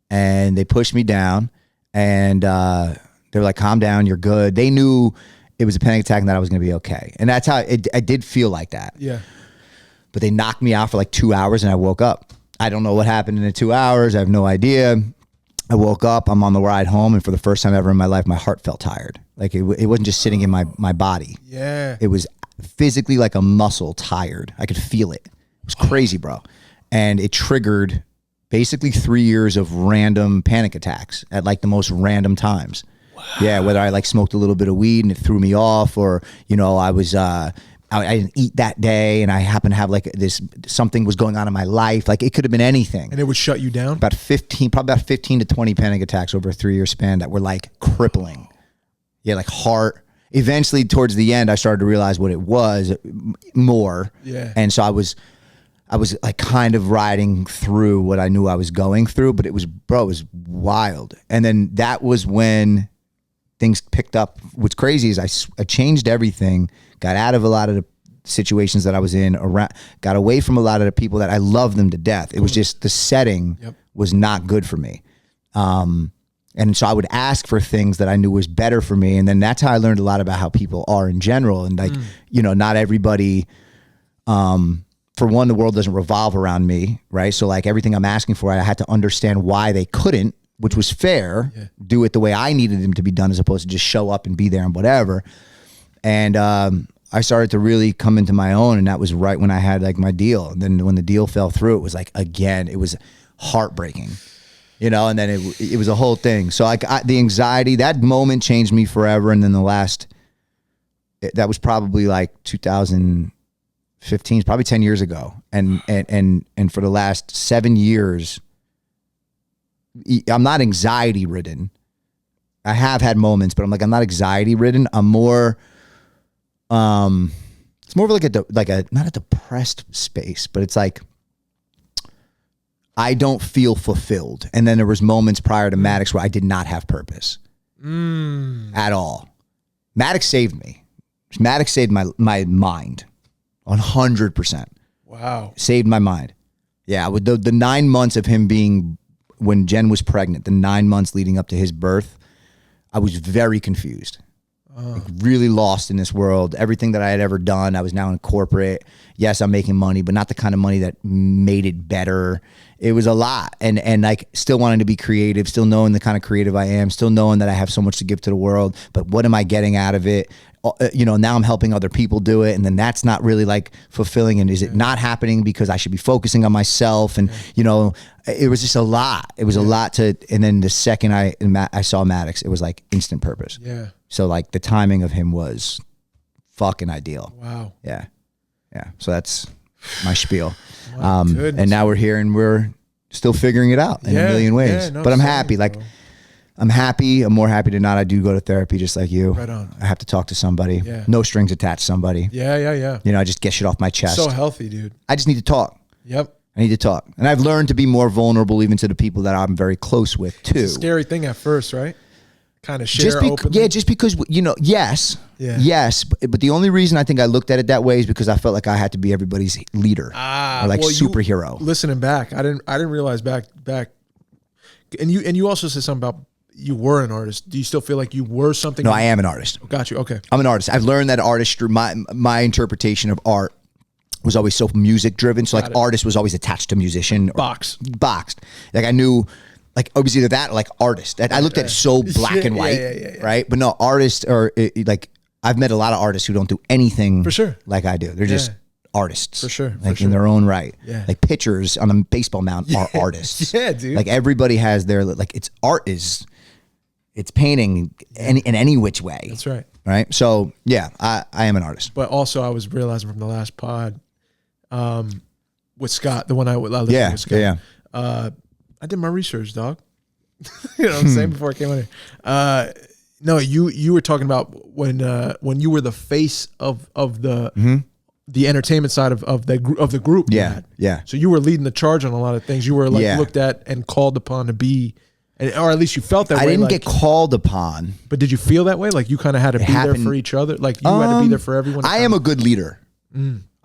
and they push me down, and they're like, calm down, you're good. They knew it was a panic attack and that I was going to be okay. And that's how I did feel like that. Yeah. But they knocked me out for like 2 hours, and I woke up. I don't know what happened in the 2 hours. I have no idea. I woke up, I'm on the ride home, and for the first time ever in my life, my heart felt tired. Like it wasn't just sitting in my body. Yeah. It was physically like a muscle tired. I could feel it. It was crazy, bro. And it triggered basically 3 years of random panic attacks at like the most random times. Wow. Yeah, whether I like smoked a little bit of weed and it threw me off, or, you know, I was, I didn't eat that day, and I happened to have like something was going on in my life. Like it could have been anything. And it would shut you down? Probably about 15 to 20 panic attacks over a 3 year span that were like crippling. Yeah, like heart. Eventually towards the end, I started to realize what it was more. Yeah. And so I was like kind of riding through what I knew I was going through, but it was wild. And then that was when things picked up. What's crazy is I changed everything, got out of a lot of the situations that I was in, got away from a lot of the people that I love them to death. It was just the setting was not good for me. And so I would ask for things that I knew was better for me. And then that's how I learned a lot about how people are in general. And like, you know, not everybody, for one, the world doesn't revolve around me, right? So like everything I'm asking for, I had to understand why they couldn't, which was fair, do it the way I needed them to be done, as opposed to just show up and be there and whatever. And I started to really come into my own, and that was right when I had like my deal. And then when the deal fell through, it was like, again, it was heartbreaking, you know, and then it was a whole thing. So like the anxiety, that moment changed me forever. And then that was probably like 2015, probably 10 years ago. And for the last 7 years, I'm not anxiety ridden. I have had moments, but I'm not anxiety ridden. I'm more, it's more of like a not a depressed space, but it's like, I don't feel fulfilled. And then there was moments prior to Maxx where I did not have purpose at all. Maxx saved me. Maxx saved my mind 100%. Wow. Saved my mind. Yeah. With the 9 months of him being, when Jen was pregnant, the 9 months leading up to his birth, I was very confused. Like really lost in this world. Everything that I had ever done, I was now in corporate. Yes, I'm making money, but not the kind of money that made it better. It was a lot. And like still wanting to be creative, still knowing the kind of creative I am, still knowing that I have so much to give to the world, but what am I getting out of it? You know, now I'm helping other people do it, and then that's not really like fulfilling. And is it not happening because I should be focusing on myself? And you know, it was just a lot. It was a lot to. And then the second I saw Maxx, it was like instant purpose. Yeah. So like the timing of him was fucking ideal. Wow. Yeah. So that's my spiel. Goodness. And now we're here, and we're still figuring it out in a million ways. Yeah, no, but I'm happy. Like. Bro. I'm happy. I'm more happy than not. I do go to therapy just like you. Right on. I have to talk to somebody. Yeah. No strings attached somebody. Yeah. You know, I just get shit off my chest. So healthy, dude. I just need to talk. Yep. I need to talk. And I've learned to be more vulnerable even to the people that I'm very close with too. It's a scary thing at first, right? Kind of share openly. Yeah, just because, you know, yes. But the only reason I think I looked at it that way is because I felt like I had to be everybody's leader. Or like superhero. Listening back, I didn't realize back. And you also said something about you were an artist. Do you still feel like you were something? No, I am an artist. Got you. Okay. I'm an artist. I've learned that artistry, my interpretation of art was always so music driven. So like artist was always attached to musician. Boxed. Like I knew, like it was either that or like artist. I looked at it so black and white, right? But no, artist or like I've met a lot of artists who don't do anything for sure like I do. They're just artists for sure, like in their own right. Like pitchers on a baseball mound are artists. Dude. Like everybody has their like it's painting in any which way. That's right. Right. So yeah, I am an artist. But also I was realizing from the last pod with Scott, the one I listened to with Scott. I did my research, dog. You know what I'm saying, before I came on here. No, you were talking about when you were the face of the entertainment side of the group. Yeah. So you were leading the charge on a lot of things. You were like looked at and called upon to be, or at least you felt that way. I didn't get called upon. But did you feel that way? Like you kind of had to be there for each other? Like you had to be there for everyone? I am a good leader.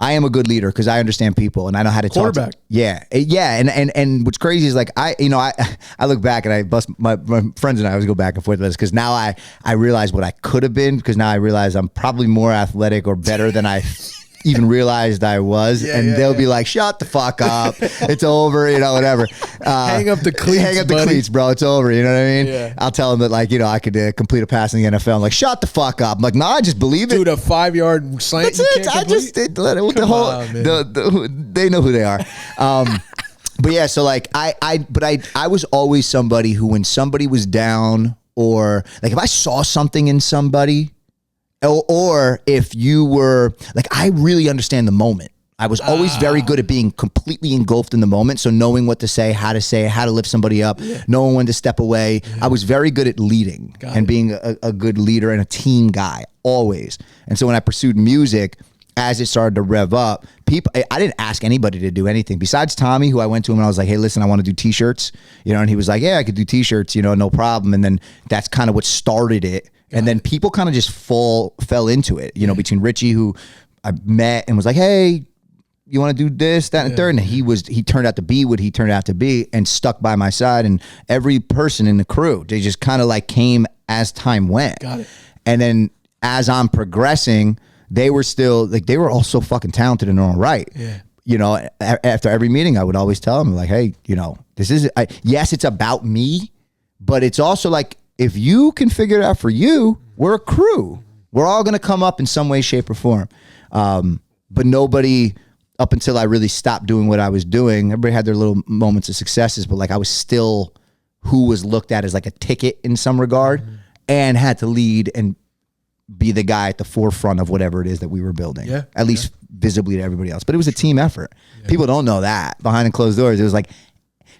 I am a good leader because I understand people and I know how to quarterback. Talk. And what's crazy is like I look back and I bust my friends and I always go back and forth with this because now I realize what I could have been because now I realize I'm probably more athletic or better than I even realized I was, they'll be like, "Shut the fuck up, it's over," you know, whatever. Hang up the cleats, bro. It's over. You know what I mean? Yeah. I'll tell them that, like, you know, I could complete a pass in the NFL. I'm like, "Shut the fuck up." I'm like, "No, I just believe it." Dude, a 5-yard slant. That's it. They know who they are. But yeah, so like I was always somebody who, when somebody was down, or like if I saw something in somebody. Or if you were like, I really understand the moment. I was always very good at being completely engulfed in the moment. So knowing what to say, how to lift somebody up, knowing when to step away. I was very good at leading and being a good leader and a team guy always. And so when I pursued music, as it started to rev up, I didn't ask anybody to do anything besides Tommy, who I went to him and I was like, "Hey, listen, I want to do t-shirts," you know, and he was like, "Yeah, I could do t-shirts, you know, no problem." And then that's kind of what started it. And then people kind of just fell into it, you know, between Richie, who I met and was like, "Hey, you want to do this, that, and third?" And he turned out to be what he turned out to be and stuck by my side. And every person in the crew, they just kind of like came as time went. Got it. And then as I'm progressing, they were still like, they were all so fucking talented in their own right. Yeah. You know, after every meeting, I would always tell them like, "Hey, you know, yes, it's about me, but it's also like, if you can figure it out for you, we're a crew. We're all going to come up in some way, shape, or form." But nobody, up until I really stopped doing what I was doing, everybody had their little moments of successes, but like I was still who was looked at as like a ticket in some regard and had to lead and be the guy at the forefront of whatever it is that we were building. Yeah. At least visibly to everybody else. But it was a team effort. Yeah. People don't know that. Behind the closed doors, it was like,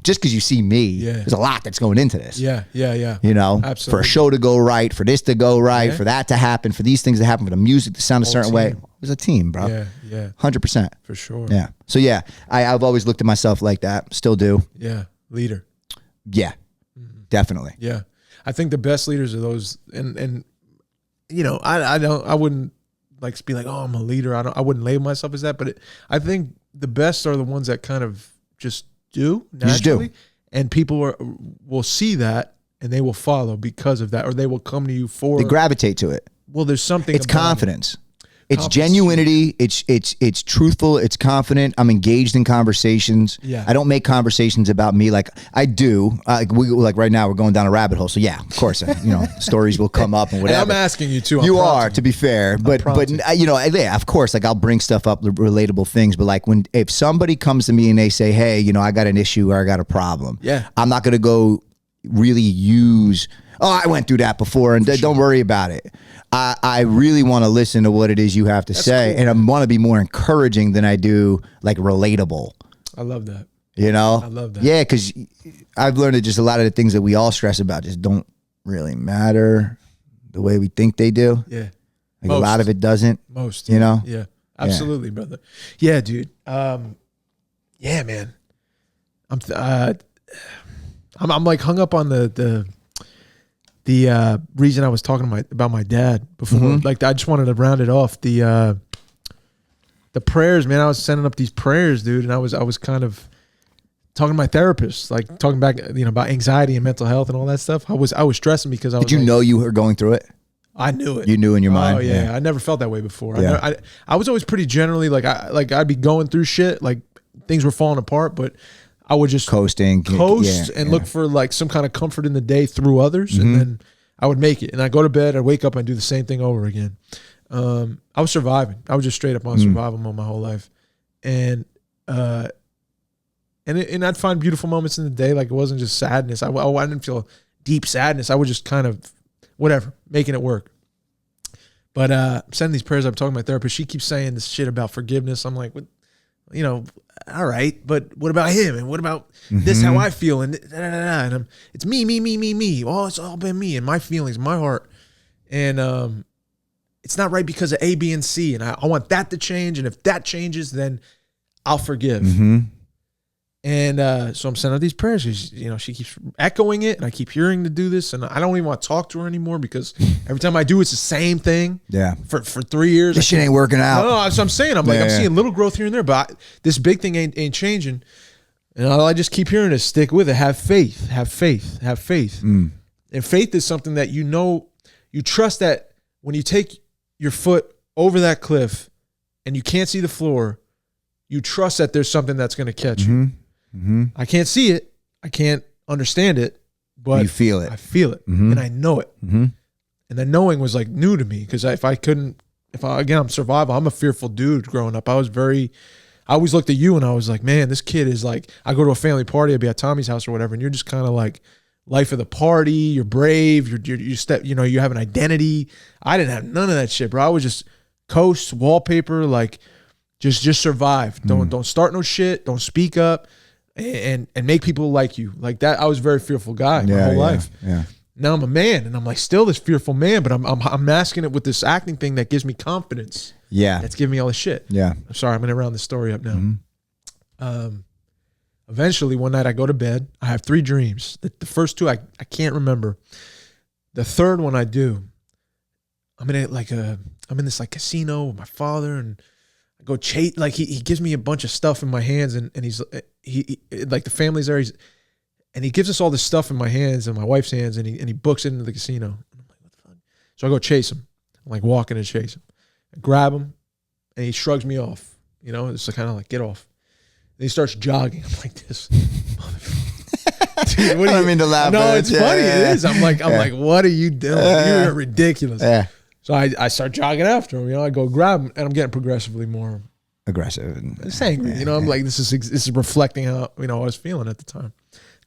just because you see me, there's a lot that's going into this. Yeah. You know, absolutely. For a show to go right, for this to go right, for that to happen, for these things to happen, for the music to sound a certain way. It was a team, bro. Yeah. 100%. For sure. Yeah. So yeah, I've always looked at myself like that. Still do. Yeah. Leader. Yeah. Definitely. Yeah. I think the best leaders are those, and you know, I wouldn't like be like, "Oh, I'm a leader." I wouldn't label myself as that, but I think the best are the ones that kind of just do naturally, and people will see that and they will follow because of that, or they will come to you for. They gravitate to it. Well, there's something. It's confidence. It's genuinity. It's truthful. It's confident. I'm engaged in conversations. Yeah. I don't make conversations about me. Like I do. Like right now we're going down a rabbit hole. So yeah, of course, stories will come up and whatever. And I'm asking you too. You are, to be fair, but yeah, of course, like I'll bring stuff up, relatable things. But like if somebody comes to me and they say, hey, I got an issue or I got a problem. Yeah. I'm not gonna go really use. Oh, I went through that before, and don't worry about it. I really want to listen to what it is you have to say, cool. And I want to be more encouraging than I do like relatable. I love that. I love that. Yeah, because I've learned that just a lot of the things that we all stress about just don't really matter the way we think they do. Yeah, like a lot of it doesn't. Most, Yeah, absolutely, brother. Yeah, dude. Yeah, man. I'm like hung up on the reason I was talking about my dad before. Mm-hmm. Like I just wanted to round it off. The prayers, man. I was sending up these prayers, dude, and I was kind of talking to my therapist, like talking back, about anxiety and mental health and all that stuff. I was stressing because I was. Did you know you were going through it? I knew it. You knew in your mind. Oh yeah. I never felt that way before. Yeah. I was always pretty generally I'd be going through shit, like things were falling apart, but I would just coast and look for like some kind of comfort in the day through others. Mm-hmm. And then I would make it, and I go to bed, I wake up, and do the same thing over again. I was surviving. I was just straight up on survival mode my whole life. And I'd find beautiful moments in the day. Like it wasn't just sadness. I didn't feel deep sadness. I was just kind of whatever, making it work. But I'm sending these prayers. I'm talking to my therapist. She keeps saying this shit about forgiveness. I'm like, what? All right, but what about him? And what about this, how I feel? And and it's me. Oh, it's all been me and my feelings, my heart. And it's not right because of A, B, and C. And I want that to change. And if that changes, then I'll forgive. Mm-hmm. And so I'm sending out these prayers. She keeps echoing it, and I keep hearing to do this, and I don't even want to talk to her anymore because every time I do, it's the same thing. Yeah. For 3 years, this shit ain't working out. No, that's what I'm saying. I'm seeing little growth here and there, but this big thing ain't changing. And all I just keep hearing is stick with it. Have faith. Have faith. Have faith. And faith is something that you trust that when you take your foot over that cliff and you can't see the floor, you trust that there's something that's going to catch you. Mm-hmm. I can't see it. I can't understand it, but you feel it. I feel it, and I know it. Mm-hmm. And that knowing was like new to me because I'm survival. I'm a fearful dude growing up. I always looked at you and I was like, man, this kid is like, I go to a family party, I'd be at Tommy's house or whatever, and you're just kind of like life of the party. You're brave. You have an identity. I didn't have none of that shit, bro. I was just coast, wallpaper, like just survive. Don't start no shit. Don't speak up. And make people like you like that. I was a very fearful guy my whole life. Yeah. Now I'm a man, and I'm like still this fearful man, but I'm masking it with this acting thing that gives me confidence. Yeah, that's giving me all the shit. Yeah. I'm sorry, I'm gonna round the story up now. Mm-hmm. Eventually, one night I go to bed. I have 3 dreams. The first 2 I can't remember. The third one I do. I'm in this casino with my father, and I go chase. Like he gives me a bunch of stuff in my hands, and he's. He like the family's there, and he gives us all this stuff in my hands and my wife's hands, and he books it into the casino. And I'm like, what the fuck? So I go chase him. I'm like walking to chase him. I grab him, and he shrugs me off. It's kind of like, get off. And he starts jogging. I'm like, this dude, what I mean to laugh. No, it's funny. Yeah. It is. I'm like, what are you doing? You're ridiculous. Yeah. So I start jogging after him. I go grab him, and I'm getting progressively more aggressive and it's angry. I'm like, this is reflecting how I was feeling at the time.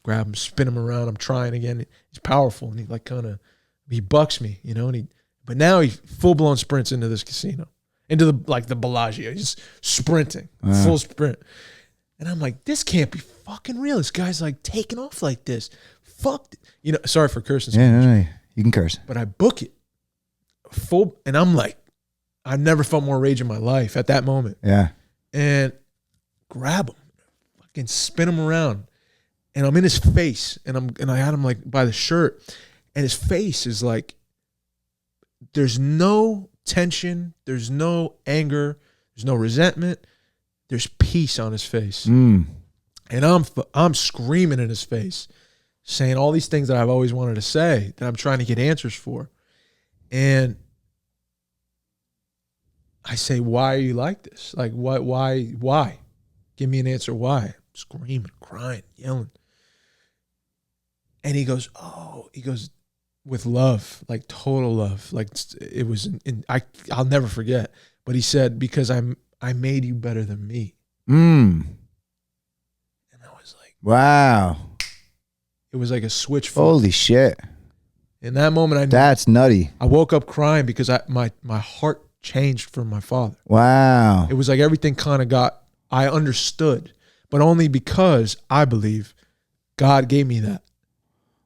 Grab him, spin him around. I'm trying again. He's powerful, and he bucks me, but now he full blown sprints into this casino, into the Bellagio. He's sprinting, full sprint, and I'm like, this can't be fucking real. This guy's like taking off like this. Fuck, sorry for cursing. Yeah, no, you can curse, but I book it full, and I'm like, I've never felt more rage in my life at that moment. Yeah. And grab him, fucking spin him around. And I'm in his face, and I had him like by the shirt, and his face is like, there's no tension, there's no anger, there's no resentment, there's peace on his face. And I'm screaming in his face, saying all these things that I've always wanted to say, that I'm trying to get answers for. And I say, why are you like this? Like, why? Give me an answer. Why? Screaming, crying, yelling. And he goes, with love, like total love. Like it was, I'll never forget. But he said, because I made you better than me. And I was like, wow. It was like a switch. Holy shit. In that moment, I knew. That's nutty. I woke up crying because my heart changed for my father. Wow. It was like everything kind of I understood, but only because I believe God gave me that.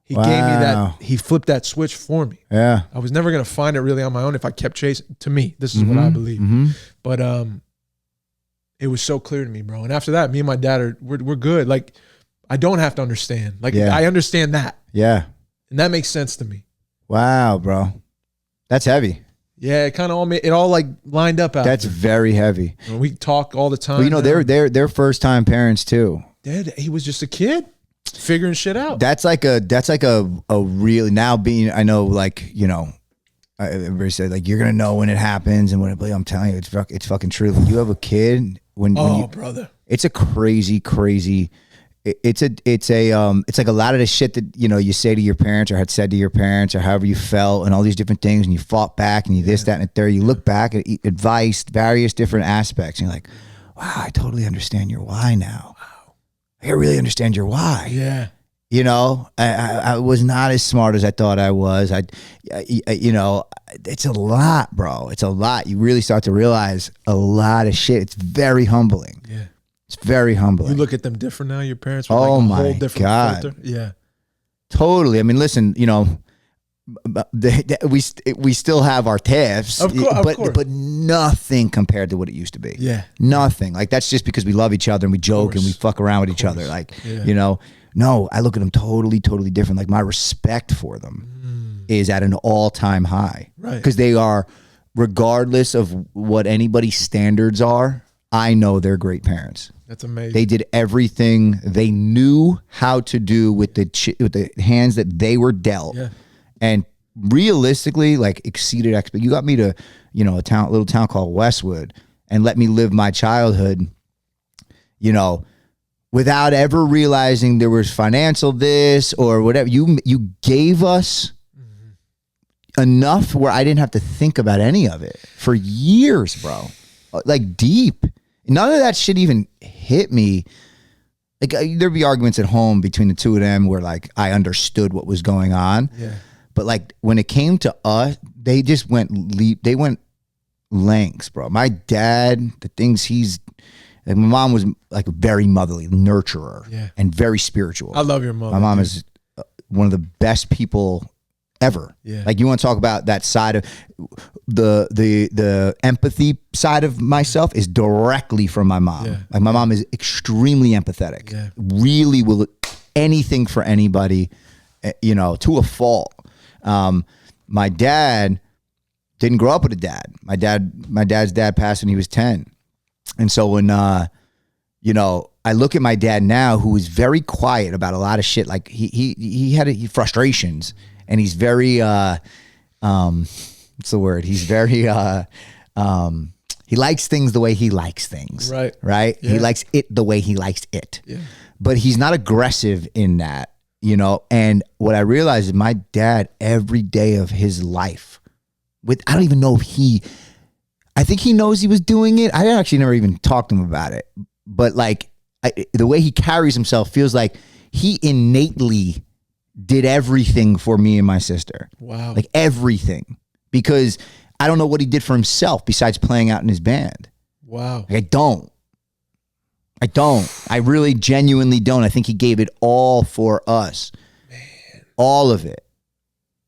He gave me that. He flipped that switch for me. Yeah. I was never going to find it really on my own if I kept chasing. To me, this is what I believe. But it was so clear to me, bro. And after that, me and my dad we're good. Like, I don't have to understand. Like, I understand that. Yeah. And that makes sense to me. Wow, bro. That's heavy. Yeah, it kind of all like lined up after. That's very heavy. And we talk all the time. Well, you know, they're first time parents too. Dad, he was just a kid figuring shit out. That's like a real, now being, I know, like, you know, everybody said like you're gonna know when it happens and when but I'm telling you, it's fucking true. When you have a kid, brother, it's a crazy. It's like a lot of the shit that, you know, you say to your parents or had said to your parents or however you felt and all these different things, and you fought back and you this, that, and the third. You look back at advice, various different aspects, and you're like, wow, I totally understand your why now. Wow. I really understand your why. Yeah. You know, I was not as smart as I thought I was. You know, it's a lot, bro. It's a lot. You really start to realize a lot of shit. It's very humbling. Yeah. It's very humbling. You look at them different now, your parents were like a whole different filter. Yeah. Totally. I mean, listen, you know, we still have our tiffs, of course. But nothing compared to what it used to be. Yeah. Nothing. Like, that's just because we love each other and we joke and we fuck around with each other. Like, you know, no, I look at them totally different. Like, my respect for them is at an all-time high. Right. Because they are, regardless of what anybody's standards are, I know they're great parents. That's amazing. They did everything they knew how to do with the hands that they were dealt, and realistically, like, exceeded expectations. You got me to, you know, a little town called Westwood, and let me live my childhood, you know, without ever realizing there was financial this or whatever. You gave us enough where I didn't have to think about any of it for years, bro. Like, deep. None of that shit even hit me. Like, there'd be arguments at home between the two of them where, like, I understood what was going on. Yeah. But, like, when it came to us, they just went lengths, bro. My dad, the things like, my mom was like a very motherly nurturer and very spiritual. I love your mother. My mom is one of the best people ever. Yeah. Like, you want to talk about that side of the empathy side of myself is directly from my mom. Yeah. Like, my mom is extremely empathetic. Yeah. Really will anything for anybody, you know, to a fault. My dad didn't grow up with a dad. My dad's dad passed when he was 10. And so when you know, I look at my dad now, who is very quiet about a lot of shit. Like, he had frustrations. And he's very, what's the word? He's very, he likes things the way he likes things. Right. Right? Yeah. He likes it the way he likes it. Yeah. But he's not aggressive in that, you know? And what I realized is my dad, every day of his life, I don't even know if I think he knows he was doing it. I actually never even talked to him about it. But, like, the way he carries himself feels like he innately did everything for me and my sister. Wow. Like, everything. Because I don't know what he did for himself besides playing out in his band. Wow. Like, I don't. I really genuinely don't. I think he gave it all for us. Man. All of it.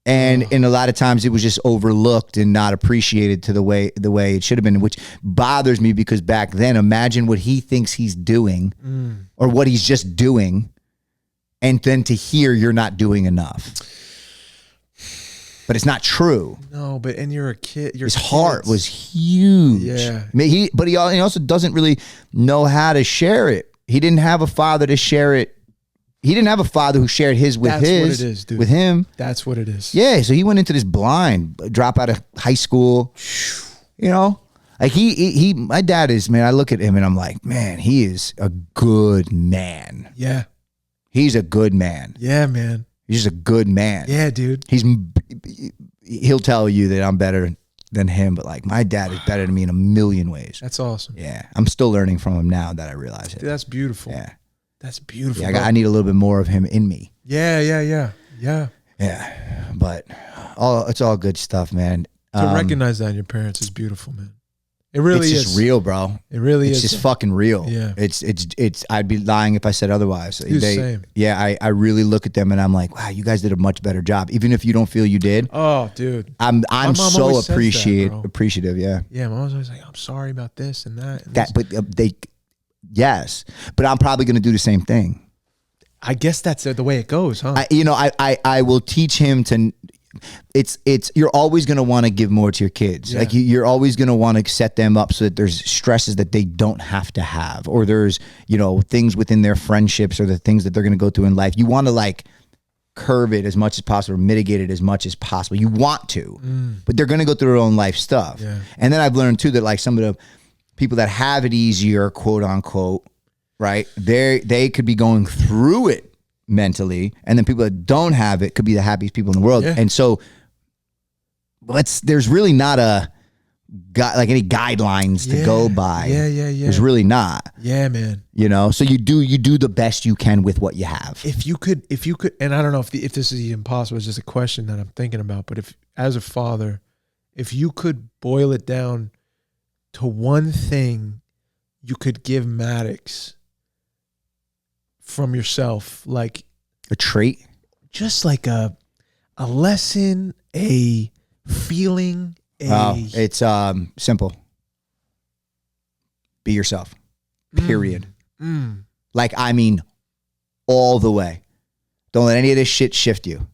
And a lot of times it was just overlooked and not appreciated to the way it should have been, which bothers me because back then, imagine what he thinks he's doing or what he's just doing. And then to hear you're not doing enough. But it's not true. No, and you're a kid. His heart was huge. Yeah. But he also doesn't really know how to share it. He didn't have a father to share it. He didn't have a father who shared his with That's what it is, dude. With him. That's what it is. Yeah, so he went into this blind, drop out of high school, you know? Like my dad is, man, I look at him and I'm like, man, he is a good man. Yeah. He's a good man. Yeah, man. He's just a good man. Yeah, dude. He'll tell you that I'm better than him, but like my dad is better than me in a million ways. That's awesome. Yeah. I'm still learning from him now that I realize it. Dude, that's beautiful. Yeah. That's beautiful. Yeah, I need a little bit more of him in me. Yeah. But it's all good stuff, man. To recognize that in your parents is beautiful, man. It really is. It's just real, bro. It really is. It's just fucking real. Yeah. It's. I'd be lying if I said otherwise. Dude, same. Yeah. I really look at them and I'm like, wow, you guys did a much better job, even if you don't feel you did. Oh, dude. I'm so appreciative. Yeah. Yeah. My mom's always like, I'm sorry about this and that. And but yes, but I'm probably gonna do the same thing. I guess that's the way it goes, huh? I will teach him to. It's you're always going to want to give more to your kids. Yeah. Like you're always going to want to set them up so that there's stresses that they don't have to have, or there's, things within their friendships or the things that they're going to go through in life. You want to like curb it as much as possible, mitigate it as much as possible. You want to, but they're going to go through their own life stuff. Yeah. And then I've learned too that like some of the people that have it easier, quote unquote, right? They could be going through it mentally, and then people that don't have it could be the happiest people in the world. Yeah. And so there's really not any guidelines to go by. Yeah. There's really not. Yeah, man. So you do the best you can with what you have. If you could, and I don't know if this is even possible, it's just a question that I'm thinking about, but if as a father, if you could boil it down to one thing you could give Maddox from yourself, like a trait, just like a lesson, a feeling, it's simple. Be yourself. Period. Like, I mean, all the way. Don't let any of this shit shift you.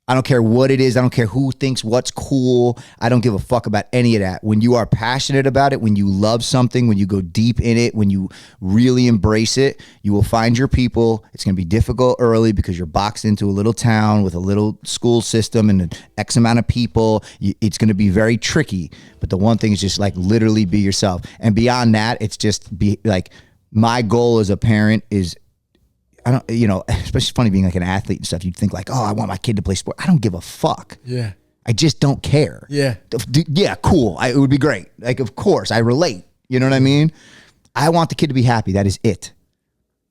I don't care what it is. I don't care who thinks what's cool. I don't give a fuck about any of that. When you are passionate about it, when you love something, when you go deep in it, when you really embrace it, you will find your people. It's going to be difficult early because you're boxed into a little town with a little school system and an X amount of people. It's going to be very tricky. But the one thing is just like literally be yourself. And beyond that, it's just be like, my goal as a parent is, I don't, especially funny being like an athlete and stuff. You'd think like, oh, I want my kid to play sport. I don't give a fuck. Yeah. I just don't care. Yeah. Yeah, cool. It would be great. Like, of course, I relate. You know what I mean? I want the kid to be happy. That is it.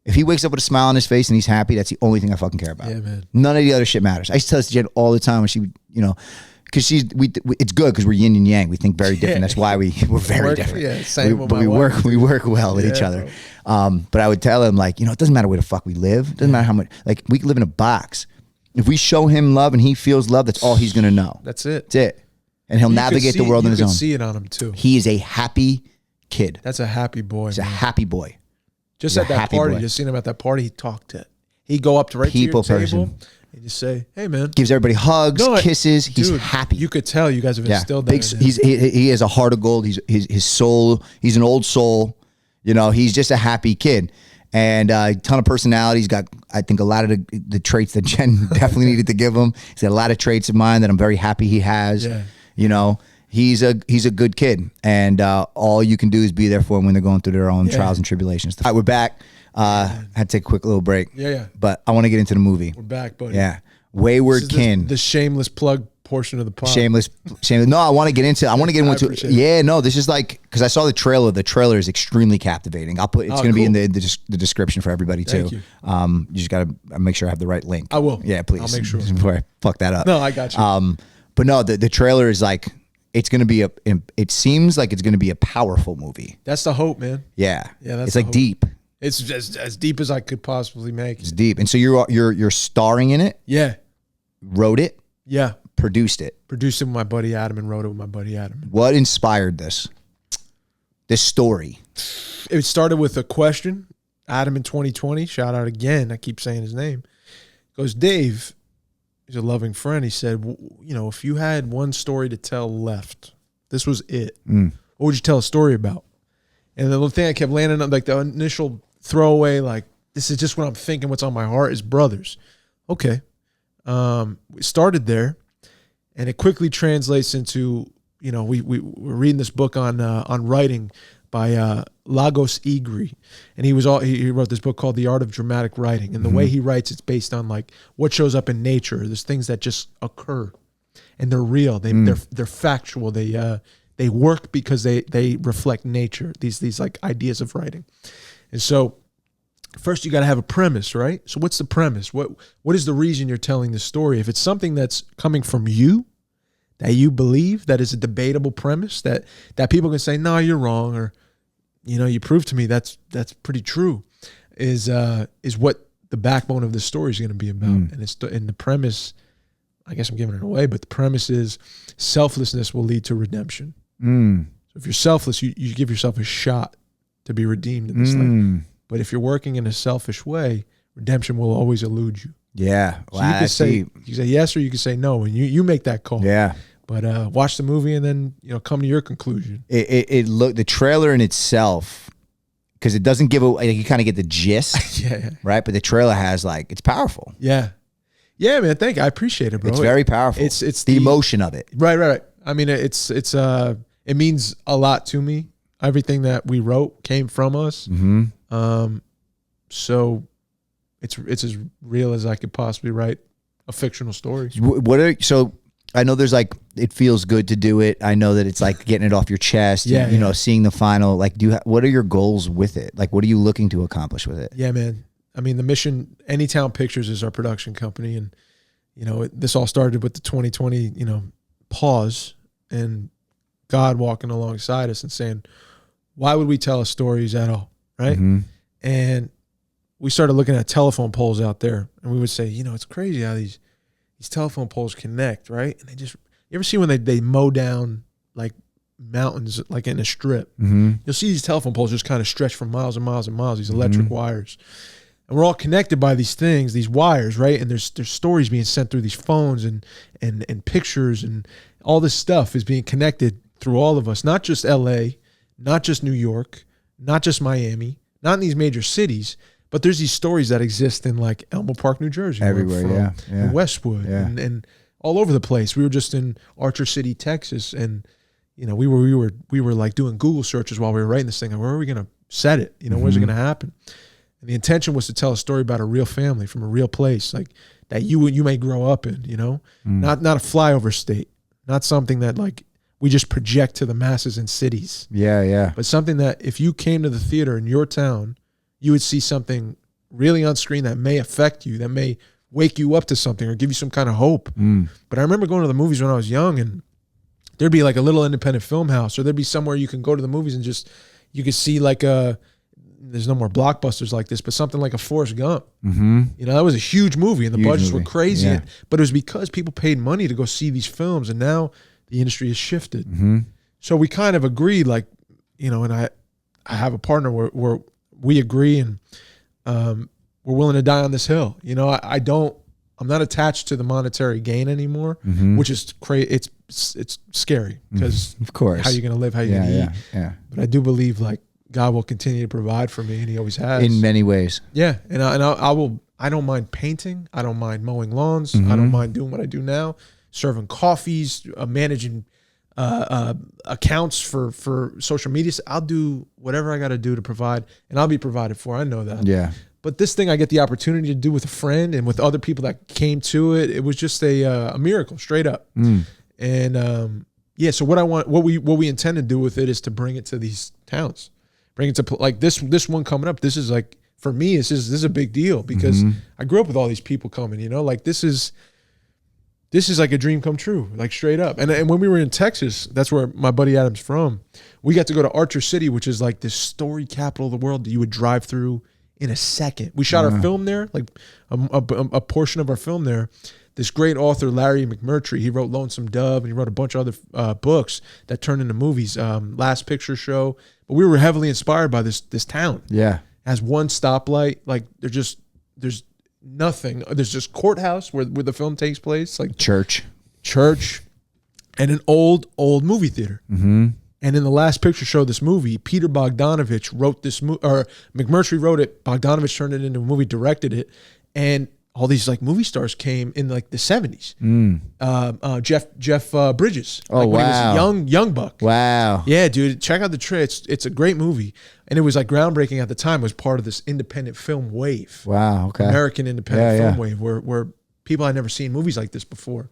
If he wakes up with a smile on his face and he's happy, that's the only thing I fucking care about. Yeah, man. None of the other shit matters. I used to tell this to Jen all the time when she would, because it's good because we're yin and yang. We think very different. That's why we're very different. Yeah, same with we work well with each other. But I would tell him like, it doesn't matter where the fuck we live. It doesn't matter how much. Like, we could live in a box. If we show him love and he feels love, that's all he's gonna know. That's it. That's it. And he'll navigate the world on his own. You can see it on him too. He is a happy kid. That's a happy boy. He's a happy boy. Just at that party, just seen him at that party. He'd go up to to your table. And just say, "Hey, man!" Gives everybody hugs, kisses. He's happy. You could tell you guys have instilled that. He has a heart of gold. His soul. He's an old soul. He's just a happy kid, and a ton of personality. He's got, I think, a lot of the traits that Jen definitely needed to give him. He's got a lot of traits of mine that I'm very happy he has. Yeah. He's a good kid, and all you can do is be there for him when they're going through their own trials and tribulations. All right, we're back. Had to take a quick little break. Yeah. But I want to get into the movie. We're back, buddy. Yeah. Wayward Kin. The shameless plug portion of the pod. Shameless. No, I want to get into it. Yeah, no, this is like, because I saw the trailer. The trailer is extremely captivating. It's going to be in the description for everybody too. Thank you. You just got to make sure I have the right link. I will. Yeah, please. I'll make sure. Before I fuck that up. No, I got you. But no, the trailer is like, it's going to be it seems like it's going to be a powerful movie. That's the hope, man. Yeah. Yeah, that's it's like deep. It's as deep as I could possibly make. It's deep. And so you're starring in it? Yeah. Wrote it? Yeah. Produced it? Produced it with my buddy Adam and wrote it with my buddy Adam. What inspired this story? It started with a question. Adam in 2020, shout out again. I keep saying his name. Goes, Dave, he's a loving friend. He said, if you had one story to tell left, this was it. What would you tell a story about? And the little thing I kept landing on, like the initial throwaway, like, this is just what I'm thinking, what's on my heart is brothers. Okay. We started there, and it quickly translates into we're reading this book on writing by Lagos Igri, and he wrote this book called The Art of Dramatic Writing, and the way he writes, it's based on like what shows up in nature. There's things that just occur, and they're real. They're factual. They work because they reflect nature. These like ideas of writing, and so first you got to have a premise, right? So what's the premise? What is the reason you're telling the story? If it's something that's coming from you, that you believe, that is a debatable premise, that people can say, no, you're wrong, or you prove to me that's pretty true, is what the backbone of the story is going to be about. And the premise, I guess I'm giving it away, but the premise is selflessness will lead to redemption. So if you're selfless, you give yourself a shot to be redeemed in this life. But if you're working in a selfish way, redemption will always elude you. Yeah. So you can say yes or you can say no, and you make that call. Yeah. But watch the movie and then come to your conclusion. The trailer in itself, because it doesn't give away, like, you kind of get the gist, yeah, right? But the trailer has it's powerful. Yeah, man. Thank you. I appreciate it, bro. It's very powerful. It's the emotion of it. Right. I mean, it means a lot to me. Everything that we wrote came from us. So it's as real as I could possibly write a fictional story. So I know there's it feels good to do it. I know that it's like getting it off your chest. And, seeing the final. What are your goals with it? What are you looking to accomplish with it? Yeah, man. I mean, the mission. Anytown Pictures is our production company, and this all started with the 2020 pause and God walking alongside us and saying, why would we tell stories at all, right? And we started looking at telephone poles out there, and we would say, it's crazy how these telephone poles connect, right? And you ever see when they mow down mountains in a strip? You'll see these telephone poles just kind of stretch for miles and miles and miles, these electric wires. And we're all connected by these things, these wires, right? And there's stories being sent through these phones and pictures, and all this stuff is being connected through all of us, not just LA, not just New York, not just Miami, not in these major cities, but there's these stories that exist in Elmo Park, New Jersey, everywhere, in Westwood, and all over the place. We were just in Archer City, Texas, and we were doing Google searches while we were writing this thing. Where are we going to set it? Where's it going to happen? And the intention was to tell a story about a real family from a real place, that you may grow up in. Not a flyover state, not something that we just project to the masses in cities. Yeah. But something that if you came to the theater in your town, you would see something really on screen that may affect you, that may wake you up to something or give you some kind of hope. But I remember going to the movies when I was young, and there'd be a little independent film house, or there'd be somewhere you can go to the movies and you could see there's no more blockbusters like this, but something like a Forrest Gump. That was a huge movie, and the budgets were crazy. But it was because people paid money to go see these films, and now the industry has shifted. So we kind of agreed, and I have a partner where we agree, and we're willing to die on this hill. I'm not attached to the monetary gain anymore, which is crazy. It's scary because of course, how you going to live, how you going to eat. Yeah. But I do believe God will continue to provide for me, and He always has in many ways. Yeah, and I will. I don't mind painting. I don't mind mowing lawns. I don't mind doing what I do now, serving coffees, managing accounts for social media. I'll do whatever I got to do to provide, and I'll be provided for. I know that. Yeah. But this thing I get the opportunity to do with a friend and with other people that came to it, it was just a miracle, straight up. And so what we intend to do with it is to bring it to these towns, bring it to this one coming up. This is for me, this is a big deal because I grew up with all these people coming. This is like a dream come true, straight up. And when we were in Texas, that's where my buddy Adam's from. We got to go to Archer City, which is this story capital of the world that you would drive through in a second. We shot our film there, a portion of our film there. This great author, Larry McMurtry, he wrote Lonesome Dove, and he wrote a bunch of other books that turned into movies. Last Picture Show. But we were heavily inspired by this town. Yeah, it has one stoplight. There's nothing. There's just courthouse where the film takes place, church, and an old movie theater. And in the Last Picture Show, this movie, Peter Bogdanovich wrote this movie, or McMurtry wrote it. Bogdanovich turned it into a movie, directed it, and all these like movie stars came in like the 70s. Jeff Bridges. Oh, like when wow. he was young buck. Wow. Yeah, dude, check out the trailer. It's a great movie, and it was like groundbreaking at the time. It was part of this independent film wave. Wow. Okay. American independent film wave, where people had never seen movies like this before,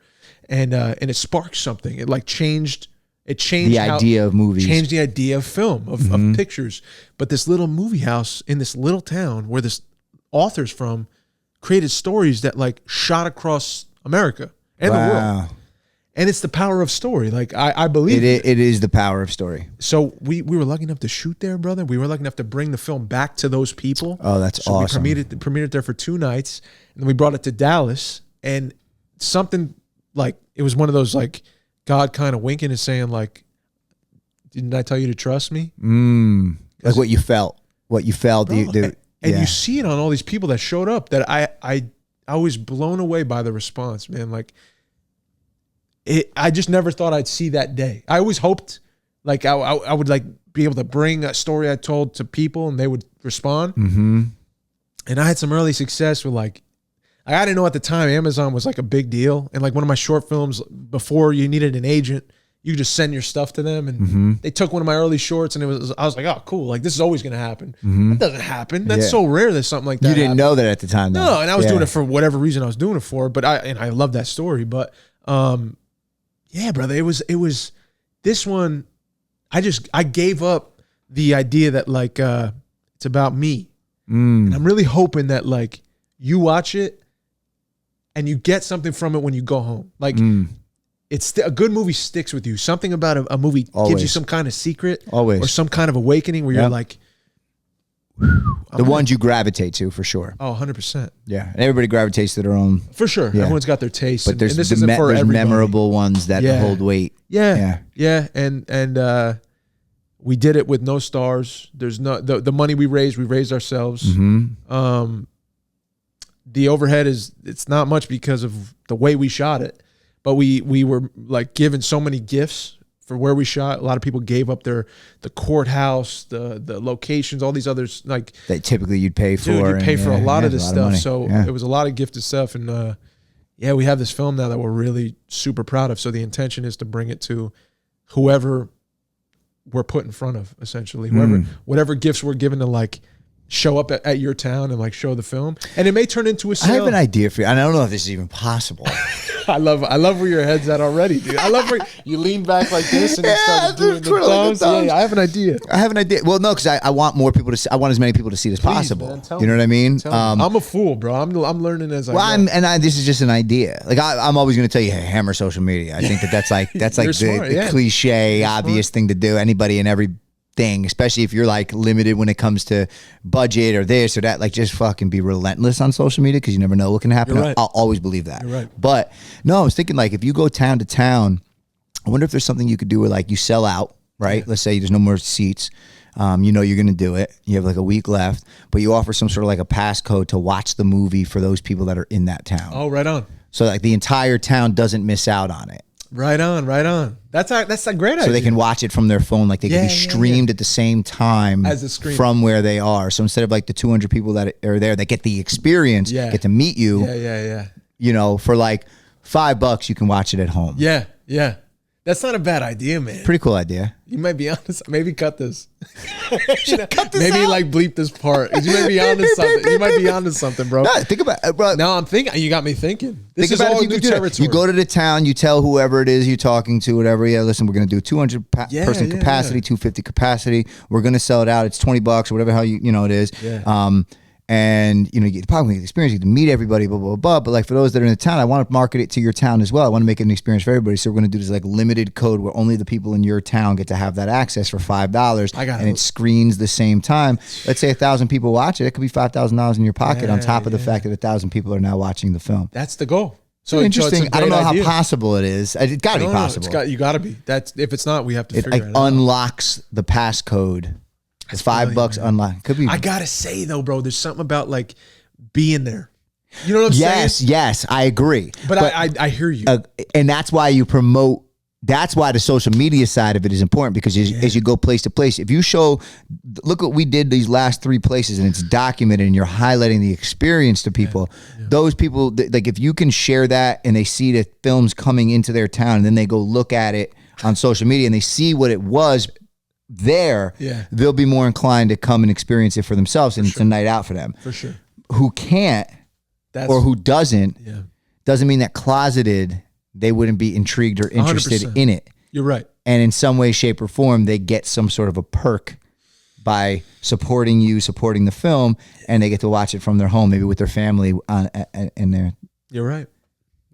and it sparked something. It like changed. It changed the idea of movies. Changed the idea of film, of pictures. But this little movie house in this little town where this author's from created stories that like shot across America and the world. And it's the power of story. Like I believe it is the power of story. So we were lucky enough to shoot there, brother. We were lucky enough to bring the film back to those people. Oh, that's awesome. We premiered there for 2 nights, and then we brought it to Dallas. And something like, it was one of those like God kind of winking and saying like, didn't I tell you to trust me? Like what you felt. What you felt. Bro, and you see it on all these people that showed up that I was blown away by the response, man. Like, I just never thought I'd see that day. I always hoped like I would like be able to bring a story I told to people and they would respond. And I had some early success with like, I didn't know at the time Amazon was like a big deal. And like one of my short films, before you needed an agent, you could just send your stuff to them, and they took one of my early shorts, and I was like, oh, cool. Like, this is always going to happen. That doesn't happen. That's so rare that something like that. You didn't know that at the time, though. No, and I was doing it for whatever reason I was doing it for, but I love that story. But yeah, brother, it was this one. I gave up the idea that like it's about me, and I'm really hoping that like you watch it and you get something from it when you go home. Like. It's a good movie sticks with you. Something about a movie gives you some kind of secret, or some kind of awakening where you're like, the ones you gravitate to for sure. Oh, 100%. Yeah, and everybody gravitates to their own. For sure, everyone's got their taste. But there's memorable ones that hold weight. Yeah. And we did it with no stars. There's no the money we raised ourselves. The overhead it's not much because of the way we shot it. But we were like given so many gifts for where we shot. A lot of people gave up the courthouse, the locations, all these others like that typically you'd pay for. Dude, you pay for a lot of this stuff. So it was a lot of gifted stuff, and we have this film now that we're really super proud of. So the intention is to bring it to whoever we're put in front of, essentially, whatever gifts we're given to like show up at your town and like show the film, and it may turn into a sale. I have an idea for you, and I don't know if this is even possible. I love where your head's at already, dude. I love where you lean back like this and you start doing the thumbs. Yeah, I have an idea. Well, no, because I want more people to see. I want as many people to see it as possible. Man, you know what I mean? I'm a fool, bro. I'm learning as I go. This is just an idea. Like I'm always going to tell you, hey, hammer social media. I think that's like the cliche, obvious thing to do. Anybody and every thing, especially if you're like limited when it comes to budget or this or that, like just fucking be relentless on social media because you never know what can happen. Right. I'll always believe that. You're right. But no, I was thinking like if you go town to town, I wonder if there's something you could do where like you sell out, right? Let's say there's no more seats. You know you're going to do it. You have like a week left, but you offer some sort of like a passcode to watch the movie for those people that are in that town. Oh, right on. So like the entire town doesn't miss out on it. Right on. That's a great idea. So they can watch it from their phone, like they can be streamed at the same time as the screen from where they are. So instead of like the 200 people that are there, they get the experience, get to meet you. You know, for like $5, you can watch it at home. Yeah. That's not a bad idea, man. Pretty cool idea. You might be honest. Maybe cut this. Cut this maybe out. Like bleep this part. You might be onto something. You might be onto something, bro. No, think about it, bro. No, I'm thinking. You got me thinking. This is all new territory. You go to the town. You tell whoever it is you're talking to, whatever. Yeah, listen, we're gonna do 200 person capacity, 250 capacity. We're gonna sell it out. It's $20 or whatever how you know it is. Yeah. And you know, you get probably the experience, you get to meet everybody, blah, blah, blah. But like for those that are in the town, I want to market it to your town as well. I want to make it an experience for everybody. So we're going to do this like limited code where only the people in your town get to have that access for $5. And it screens the same time. Let's say 1,000 people watch it. It could be $5,000 in your pocket on top of the fact that 1,000 people are now watching the film. That's the goal. So interesting. I don't know how possible it is. It's got to be possible. You got to be. If it's not, we have to figure it out. It unlocks the passcode. It's $5 unlock. Could be. I gotta say though, bro, there's something about like being there. You know what I'm saying? Yes, I agree. But I hear you. And that's why you promote that's why the social media side of it is important, because as you go place to place, if you show, look what we did these last 3 places, and it's documented, and you're highlighting the experience to people. Those people, like, if you can share that and they see the films coming into their town, and then they go look at it on social media and they see what it was there, they'll be more inclined to come and experience it for themselves, and it's a night out for them. For sure. Who can't or who doesn't mean that closeted, they wouldn't be intrigued or interested 100%. in it. You're right. And in some way, shape, or form, they get some sort of a perk by supporting you, supporting the film, and they get to watch it from their home, maybe with their family in there. You're right.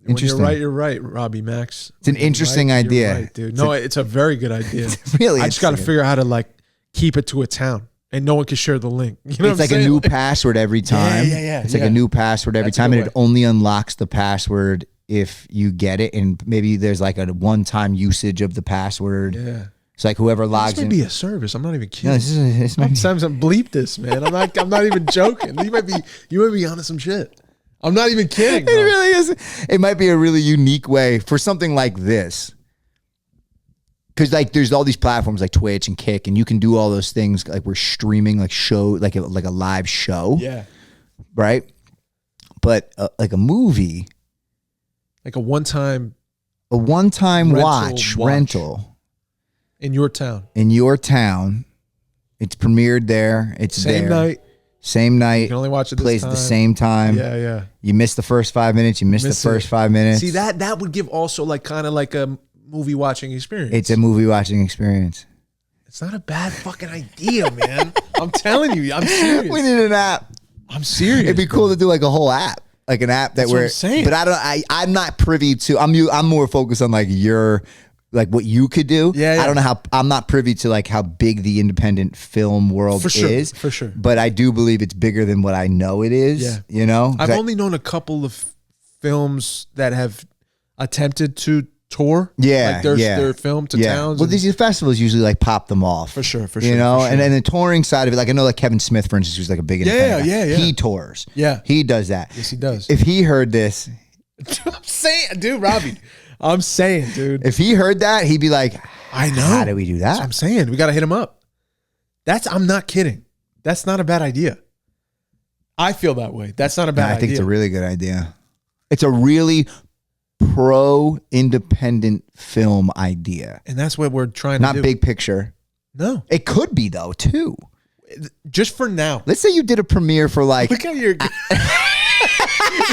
Interesting. When you're right, Robbie, Maxx. It's an interesting idea. You're right, dude. No, it's a very good idea. Really, I just got to figure out how to like keep it to a town, and no one can share the link. You know, it's like a new password every time. Yeah. It's like a new password every time, and it only unlocks the password if you get it, and maybe there's like a one-time usage of the password. Yeah. It's like whoever logs in. This may be a service. I'm not even kidding. No, this might Sometimes I'm bleep this, man. I'm not even joking. You might be onto some shit. I'm not even kidding, bro. It really is. It might be a really unique way for something like this. Because like there's all these platforms like Twitch and Kick, and you can do all those things like we're streaming like show, like a live show. Yeah. Right? But like a movie. Like a one-time rental. In your town. It's premiered there. It's Same there. Same night. You can only watch it plays this time. at the same time. Yeah. You miss the first 5 minutes. You miss the first 5 minutes. See, that would give also like kind of like a movie watching experience. It's a movie watching experience. It's not a bad fucking idea, man. I'm telling you, I'm serious. We need an app. I'm serious. It'd be cool to do like a whole app. Like an app that That's what I'm saying. But I'm not privy to. I'm more focused on like what you could do. Yeah. I don't know how. I'm not privy to like how big the independent film world is. For sure. But I do believe it's bigger than what I know it is. Yeah. You know, I've only known a couple of films that have attempted to tour. Yeah. Like their film to towns. Well, these festivals usually like pop them off. For sure. You know, and then the touring side of it, like I know like Kevin Smith, for instance, who's like a big independent guy. Yeah. He tours. Yeah. He does that. Yes, he does. If he heard this. I'm saying, dude, Robbie. I'm saying, dude. If he heard that, he'd be like, I know. How do we do that? That's what I'm saying. We got to hit him up. I'm not kidding. That's not a bad idea. I feel that way. That's not a bad idea. I think it's a really good idea. It's a really pro-independent film idea. And that's what we're trying to do. Not big picture. No. It could be, though, too. Just for now. Let's say you did a premiere for like... Look at your...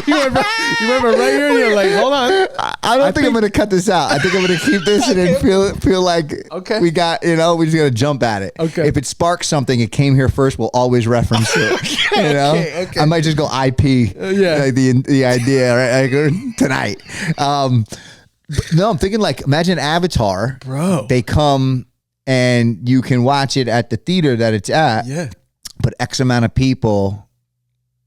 you went right here and you're like, hold on. I don't think I'm going to cut this out. I think I'm going to keep this and then feel like we got, we're just going to jump at it. Okay. If it sparks something, it came here first, we'll always reference it. Okay. I might just go IP. Like the idea, right? Like, tonight. No, I'm thinking like, imagine Avatar. Bro. They come and you can watch it at the theater that it's at. Yeah. But X amount of people...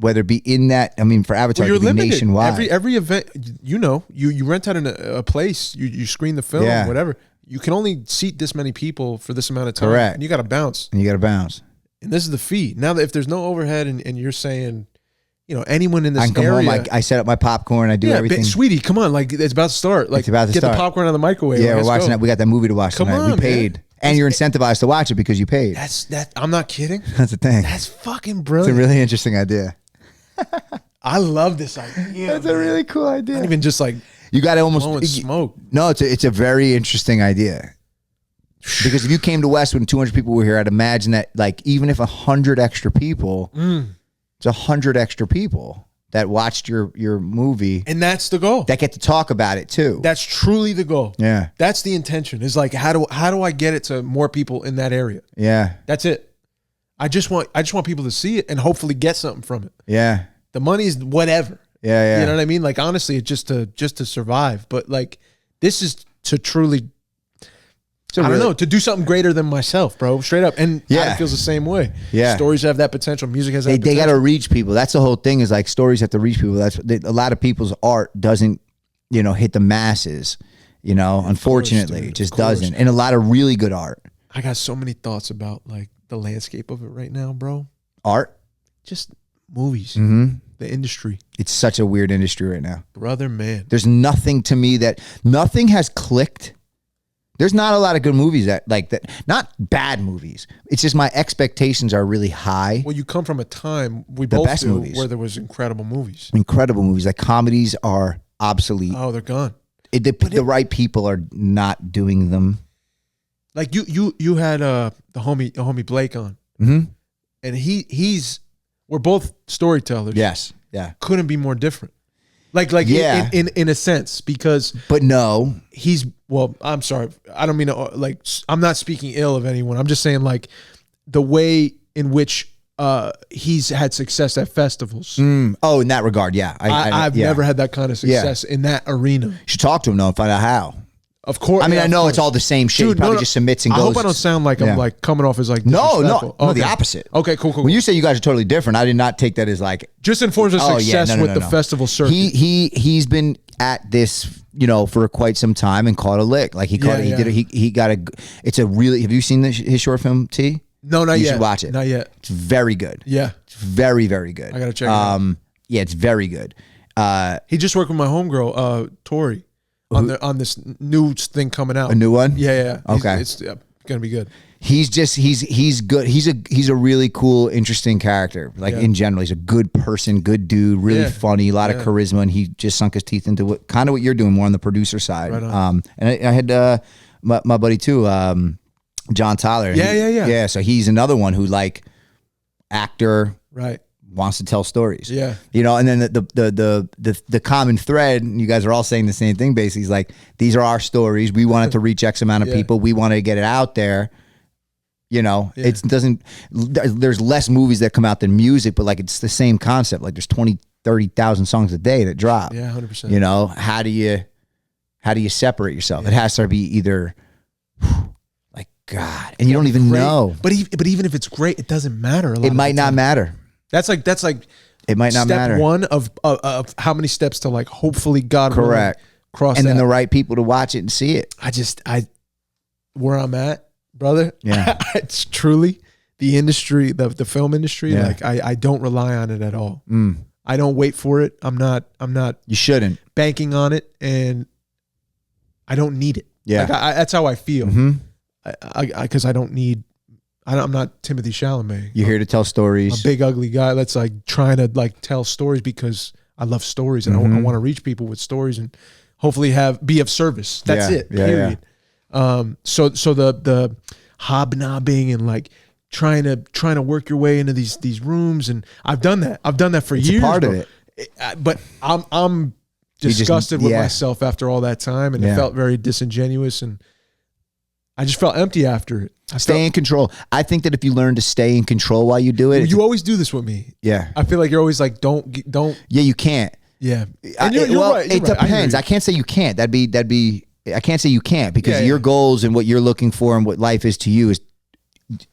Whether it be in that, I mean, for Avatar, you're it could be limited. nationwide. Every event, you rent out a place, you screen the film, whatever. You can only seat this many people for this amount of time. Correct. And you got to bounce. And this is the fee. Now that if there's no overhead and you're saying, anyone in this I can come home, I set up my popcorn, I do everything. Sweetie, come on, like it's about to start. Like it's about to get start. The popcorn out of the microwave. Yeah, we're watching that. We got that movie to watch tonight. On, we paid. Man. And you're incentivized to watch it because you paid. I'm not kidding. That's the thing. That's fucking brilliant. It's a really interesting idea. I love this idea. That's a really cool idea. Not even just like you got to almost smoke. No, it's a very interesting idea. Because if you came to West when 200 people were here, I'd imagine that like even if 100 extra people, it's 100 extra people that watched your movie, and that's the goal. That get to talk about it too. That's truly the goal. Yeah, that's the intention. Is like how do I get it to more people in that area? Yeah, that's it. I just want people to see it and hopefully get something from it. Yeah. The money's whatever. Yeah. You know what I mean? Like honestly, it's just to survive. But like this is to truly I don't know, to do something greater than myself, bro. Straight up. And it feels the same way. Yeah. Stories have that potential. Music has that potential. They got to reach people. That's the whole thing is like stories have to reach people. That's a lot of people's art doesn't, hit the masses, unfortunately. It just doesn't. And a lot of really good art. I got so many thoughts about like the landscape of it right now, bro. Art? Just movies. Mm-hmm. The industry. It's such a weird industry right now. Brother, man. There's nothing to me nothing has clicked There's not a lot of good movies that like that. Not bad movies. It's just my expectations are really high. Well, you come from a time we both best do movies. where there was incredible movies. Incredible movies. Like comedies are obsolete. Oh, they're gone. The right people are not doing them. Like you had the homie Blake on, and we're both storytellers. Yes, yeah. Couldn't be more different. Like yeah. in a sense, because but no, I'm sorry, I don't mean to, I'm not speaking ill of anyone. I'm just saying like the way in which he's had success at festivals. Oh, in that regard, yeah. I've never had that kind of success in that arena. You should talk to him though and find out how. Of course. I mean, I know it's all the same shit. Dude, he probably just submits and goes. I hope I don't sound like I'm like coming off as like no, the opposite. Okay, cool. When you say you guys are totally different, I did not take that as like just in forms of success with the festival circuit. He's been at this, for quite some time and caught a lick. Like he got it's a really. Have you seen his short film T? No, not yet. You should watch it. Not yet. It's very good. Yeah, it's very, very good. I gotta check it out. Yeah, it's very good. He just worked with my homegirl, Tori. On this new thing coming out. A new one? Yeah. Okay. It's gonna be good. He's good. He's a really cool, interesting character. Like in general, he's a good person, good dude, really funny, a lot of charisma, and he just sunk his teeth into what you're doing, more on the producer side. Right on. And I had my buddy too, John Tyler. Yeah. So he's another one who like actor. Right. Wants to tell stories. Yeah. And then the common thread, and you guys are all saying the same thing basically, is like, these are our stories. We wanted to reach X amount of people. We wanted to get it it there. It doesn't, there's less movies that come out than music, but like it's the same concept. Like there's 20, 30,000 songs a day that drop. Yeah, 100%. How do you separate yourself? It has to be either like God, and you don't even know. But even if it's great, it doesn't matter. It might not matter. That's like it might not matter. Step one of how many steps to like hopefully God correct cross and that. Then the right people to watch it and see it. I where I'm at, brother. Yeah, it's truly the industry, the film industry. Yeah. Like I don't rely on it at all. I don't wait for it. I'm not. You shouldn't banking on it, and I don't need it. Yeah, like that's how I feel. Because I don't need. I'm not Timothy Chalamet. You're here to tell stories. A big ugly guy that's like trying to like tell stories because I love stories and I want to reach people with stories and hopefully be of service. That's it. Period. So the hobnobbing and like trying to work your way into these rooms, and I've done that. I've done that for years. A part of it. But I'm disgusted with myself after all that time, and it felt very disingenuous, and I just felt empty after it. Stay in control. I think that if you learn to stay in control while you do it, you always do this with me. Yeah, I feel like you're always like, don't. Yeah, you can't. Yeah, and you're right. It depends. I can't say you can't. That'd be. I can't say you can't because your goals and what you're looking for and what life is to you is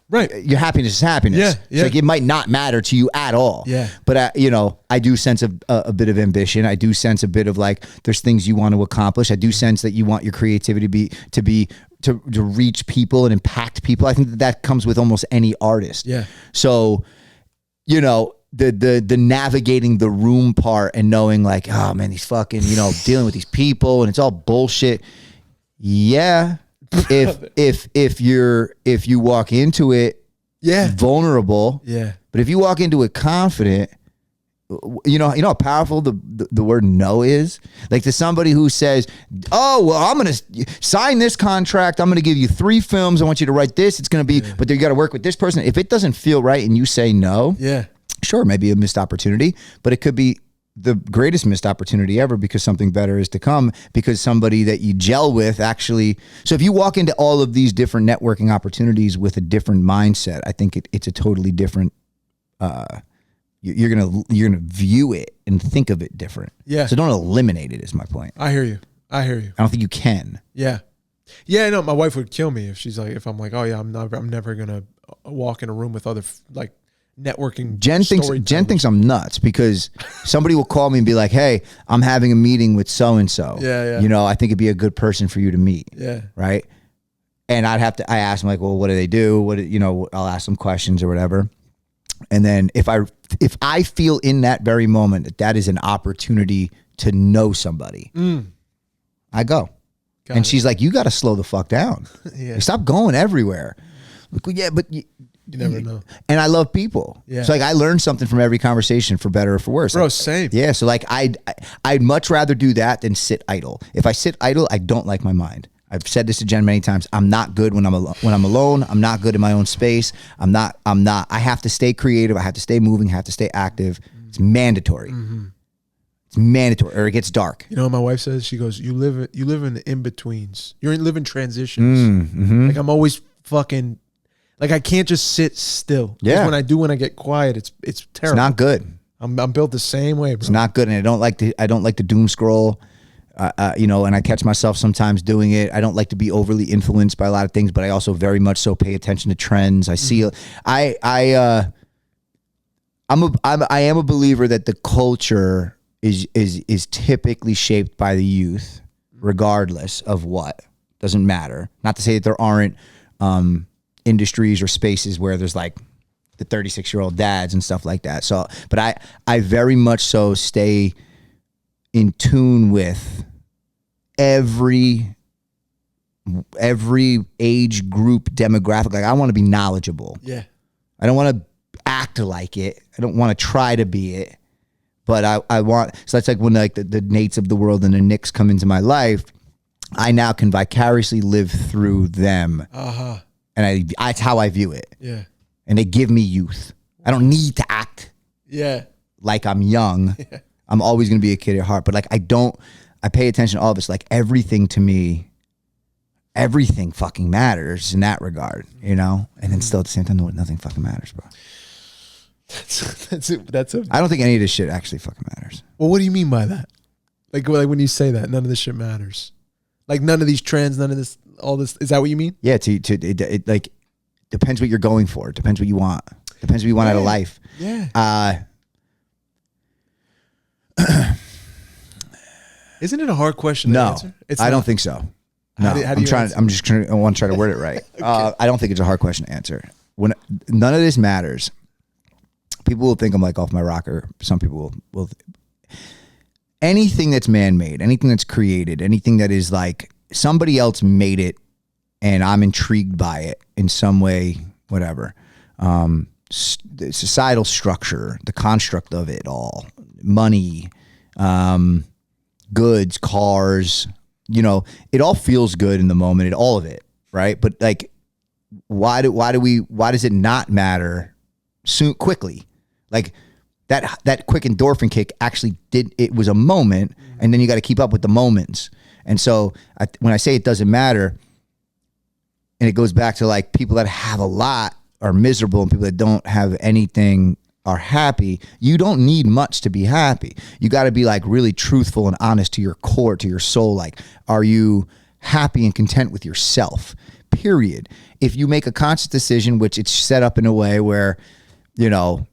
right. Your happiness is happiness. Yeah. So like it might not matter to you at all. Yeah. But I do sense a bit of ambition. I do sense a bit of like there's things you want to accomplish. I do sense that you want your creativity to reach people and impact people. I think that comes with almost any artist. Yeah. So, the navigating the room part and knowing like, oh man, these fucking, dealing with these people and it's all bullshit. Yeah. If you walk into it vulnerable. Yeah. But if you walk into it confident, you know how powerful the word no is? Like to somebody who says, oh, well, I'm going to sign this contract. I'm going to give you 3 films. I want you to write this. It's going to be, but you got to work with this person. If it doesn't feel right and you say no, sure, maybe a missed opportunity, but it could be the greatest missed opportunity ever because something better is to come because somebody that you gel with actually. So if you walk into all of these different networking opportunities with a different mindset, I think it's a totally different, you're gonna view it and think of it different. Yeah. So don't eliminate it is my point. I hear you. I don't think you can. Yeah. Yeah. No, my wife would kill me if I'm like, oh yeah, I'm never gonna walk in a room with other like networking. Jen thinks I'm nuts because somebody will call me and be like, hey, I'm having a meeting with so and so. Yeah. I think it'd be a good person for you to meet. Yeah. Right. And I ask them like, well, what do they do? I'll ask them questions or whatever. And then if I feel in that very moment that is an opportunity to know somebody, I go. And she's like, you got to slow the fuck down. Yeah. Stop going everywhere. Like, yeah, but you never know. And I love people. Yeah. So like I learned something from every conversation, for better or for worse. Bro, like, same. Yeah. So like I'd much rather do that than sit idle. If I sit idle, I don't like my mind. I've said this to Jen many times. I'm not good when I'm alone. I'm not good in my own space. I'm not. I have to stay creative. I have to stay moving. I have to stay active. It's mandatory. Mm-hmm. It's mandatory, or it gets dark. You know what my wife says? She goes, "You live in the in betweens. You live in transitions. Mm-hmm. Like I'm always fucking, like I can't just sit still. Yeah. When I get quiet, it's terrible. It's not good. I'm built the same way, bro. It's not good, and I don't like to doom scroll. You know, and I catch myself sometimes doing it. I don't like to be overly influenced by a lot of things, but I also very much so pay attention to trends. I see. I am a believer that the culture is typically shaped by the youth, regardless of what. Doesn't matter. Not to say that there aren't industries or spaces where there's like the 36-year-old dads and stuff like that. So, but I very much so stay in tune with every age group demographic. Like I want to be knowledgeable. Yeah. I don't want to act like it. I don't want to try to be it. But I want, so that's like when like the Nates of the world and the Nicks come into my life, I now can vicariously live through them. Uh-huh. And that's how I view it. Yeah. And they give me youth. I don't need to act like I'm young. Yeah. I'm always going to be a kid at heart. But like I pay attention to all this. Like everything to me, everything fucking matters in that regard, you know? And then still at the same time, nothing fucking matters, bro. That's a. I don't think any of this shit actually fucking matters. Well, what do you mean by that? Like when you say that, none of this shit matters. Like none of these trends, none of this, all this. Is that what you mean? Yeah. It like depends what you're going for. It depends what you want. Depends what you want out of life. Yeah. Isn't it a hard question to answer? I don't think so. No, I want to try to word it right. Okay. I don't think it's a hard question to answer. When none of this matters. People will think I'm like off my rocker. Some people will. Anything that's man-made, anything that's created, anything that is like somebody else made it and I'm intrigued by it in some way, whatever. The societal structure, the construct of it all, money, goods, cars, you know, it all feels good in the moment, all of it, right? But like, why does it not matter quickly? Like that quick endorphin kick actually it was a moment, and then you got to keep up with the moments. And so when I say it doesn't matter, and it goes back to like people that have a lot are miserable and people that don't have anything are happy. You don't need much to be happy. You got to be like really truthful and honest to your core, to your soul. Like, are you happy and content with yourself? Period. If you make a conscious decision, which it's set up in a way where, you know,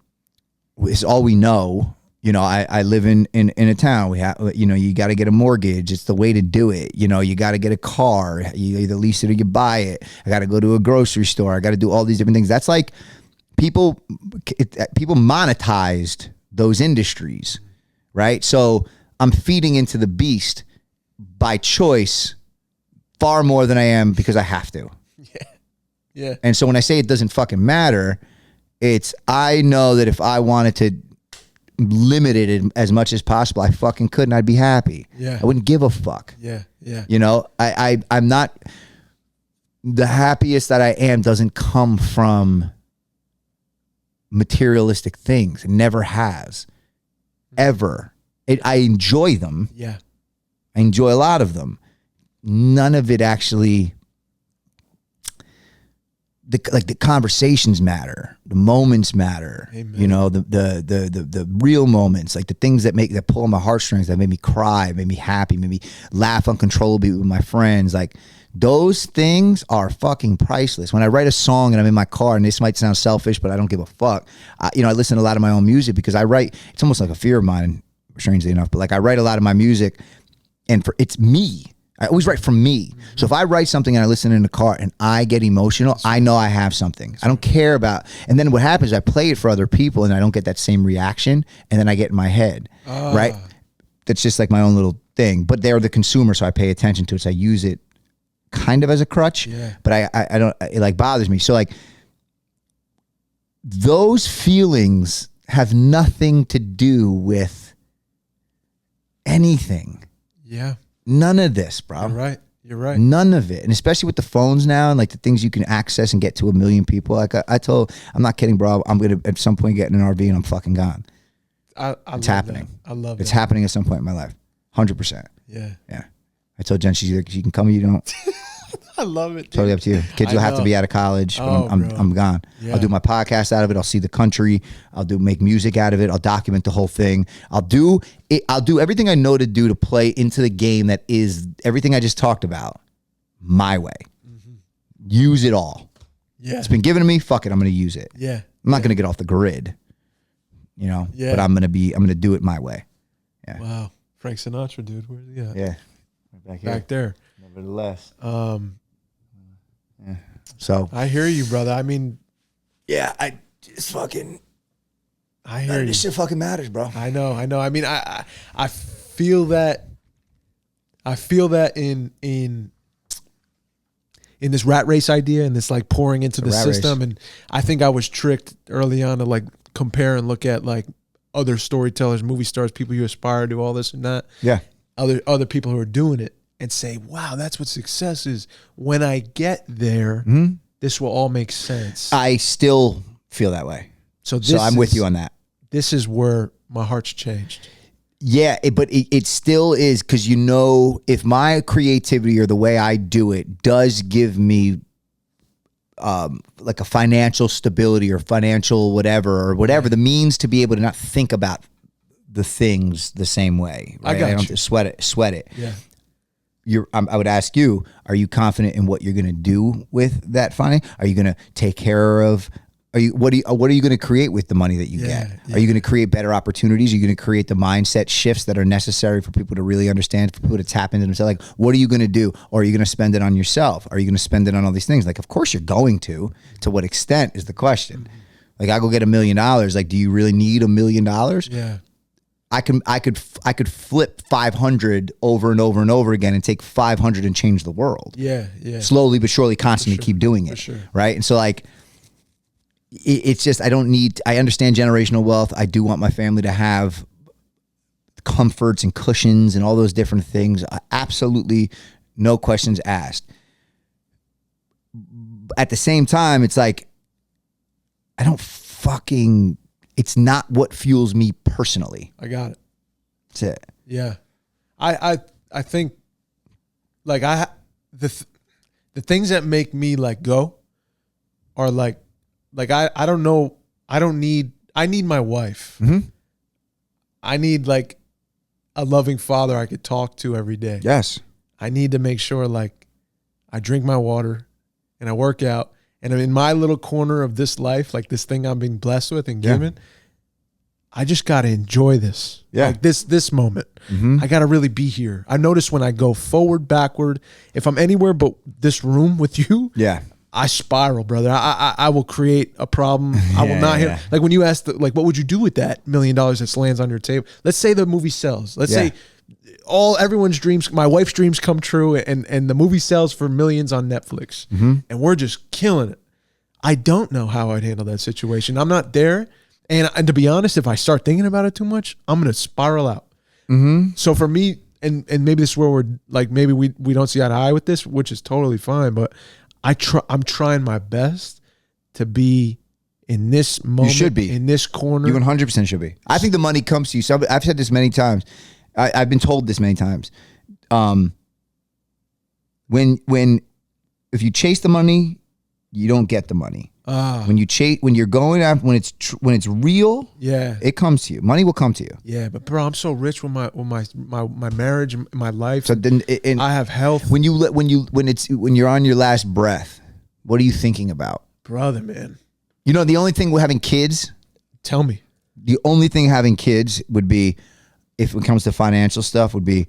it's all we know. You know, I live in a town. We have, you know, you got to get a mortgage. It's the way to do it. You know, you got to get a car. You either lease it or you buy it. I got to go to a grocery store. I got to do all these different things. That's like people monetized those industries, right? So I'm feeding into the beast by choice far more than I am because I have to. Yeah. And so when I say it doesn't fucking matter, I know that if I wanted to limit it as much as possible, I fucking could and I'd be happy. Yeah. I wouldn't give a fuck. Yeah. You know, I'm not, the happiest that I am doesn't come from materialistic things. It never has. Ever. I enjoy them. Yeah. I enjoy a lot of them. None of it actually, the conversations matter, the moments matter. Amen. You know, the real moments, like the things that pull on my heartstrings, that made me cry, made me happy, made me laugh uncontrollably with my friends. Like those things are fucking priceless. When I write a song and I'm in my car, and this might sound selfish, but I don't give a fuck. You know, I listen to a lot of my own music because I write. It's almost like a fear of mine, strangely enough. But like I write a lot of my music, and it's me. I always write from me. Mm-hmm. So if I write something and I listen in the car and I get emotional, I know I have something. I don't care about, and then what happens is I play it for other people and I don't get that same reaction, and then I get in my head, right? that's just like my own little thing. But they're the consumer, so I pay attention to it. So I use it kind of as a crutch. Yeah. But I don't. It like bothers me. So like those feelings have nothing to do with anything. Yeah. None of this, bro. You're right. None of it. And especially with the phones now and like the things you can access and get to 1 million people. Like I'm not kidding, bro. I'm going to at some point get in an RV and I'm fucking gone. It's happening. That. I love it. It's happening at some point in my life. 100%. Yeah. Yeah. I told Jen she's either she can come or you don't. I love it. Dude. Totally up to you. Kids will have to be out of college. But I'm gone. Yeah. I'll do my podcast out of it. I'll see the country. I'll make music out of it. I'll document the whole thing. I'll do everything I know to do to play into the game that is everything I just talked about my way. Mm-hmm. Use it all. Yeah. It's been given to me. Fuck it. I'm going to use it. Yeah. I'm not going to get off the grid, you know, but I'm going to do it my way. Yeah. Wow. Frank Sinatra, dude. Where's he at? Yeah. Right back there. Nevertheless. Yeah. So I hear you, brother. I mean, yeah, I hear you. This shit fucking matters, bro. I know. I mean, I feel that. I feel that in this rat race idea and this like pouring into the system. And I think I was tricked early on to like compare and look at like other storytellers, movie stars, people you aspire to, all this and that. Yeah. Other people who are doing it. And say, wow, that's what success is. When I get there, this will all make sense. I still feel that way. So I'm with you on that. This is where my heart's changed. Yeah, but it still is, because you know, if my creativity or the way I do it does give me like a financial stability or financial whatever the means to be able to not think about the things the same way. Right? I don't sweat it. Yeah. I would ask you, are you confident in what you're going to do with that funding? Are you going to take care of, what are you going to create with the money that you get? Yeah. Are you going to create better opportunities? Are you going to create the mindset shifts that are necessary for people to really understand, for people to tap into themselves? Like, what are you going to do? Or are you going to spend it on yourself? Are you going to spend it on all these things? Like, of course you're going to what extent is the question. Mm-hmm. Like, I go get $1 million. Like, do you really need $1 million? Yeah. I could flip 500 over and over and over again and take 500 and change the world. Yeah. Slowly but surely, constantly keep doing it. Sure. Right. And so like, it's just, I understand generational wealth. I do want my family to have comforts and cushions and all those different things. Absolutely no questions asked. At the same time, it's like, it's not what fuels me personally. I got it. That's it. Yeah. I think like the things that make me like go are like I don't know. I need my wife. Mm-hmm. I need like a loving father I could talk to every day. Yes. I need to make sure like I drink my water and I work out. And I'm in my little corner of this life, like this thing I'm being blessed with and given. I just got to enjoy this. Yeah. Like this moment. Mm-hmm. I got to really be here. I notice when I go forward, backward, if I'm anywhere but this room with you, I spiral, brother. I will create a problem. I will not hear. Like when you asked, like, what would you do with that $1 million that lands on your table? Let's say the movie sells. Let's say everyone's dreams, my wife's dreams come true, and the movie sells for millions on Netflix, and we're just killing it. I don't know how I'd handle that situation. I'm not there, and to be honest, if I start thinking about it too much, I'm gonna spiral out. Mm-hmm. So for me, and maybe this is where we're like, maybe we don't see eye to eye with this, which is totally fine. But I'm trying my best to be in this moment. You should be in this corner. You 100% should be. I think the money comes to you. So I've said this many times. I've been told this many times. If you chase the money, you don't get the money. When you're going after, when it's real, it comes to you. Money will come to you. Yeah, but bro, I'm so rich with my marriage, my life. So then, I have health. When you're on your last breath, what are you thinking about, brother? Man, you know the only thing with having kids. Tell me. The only thing having kids would be, if it comes to financial stuff, would be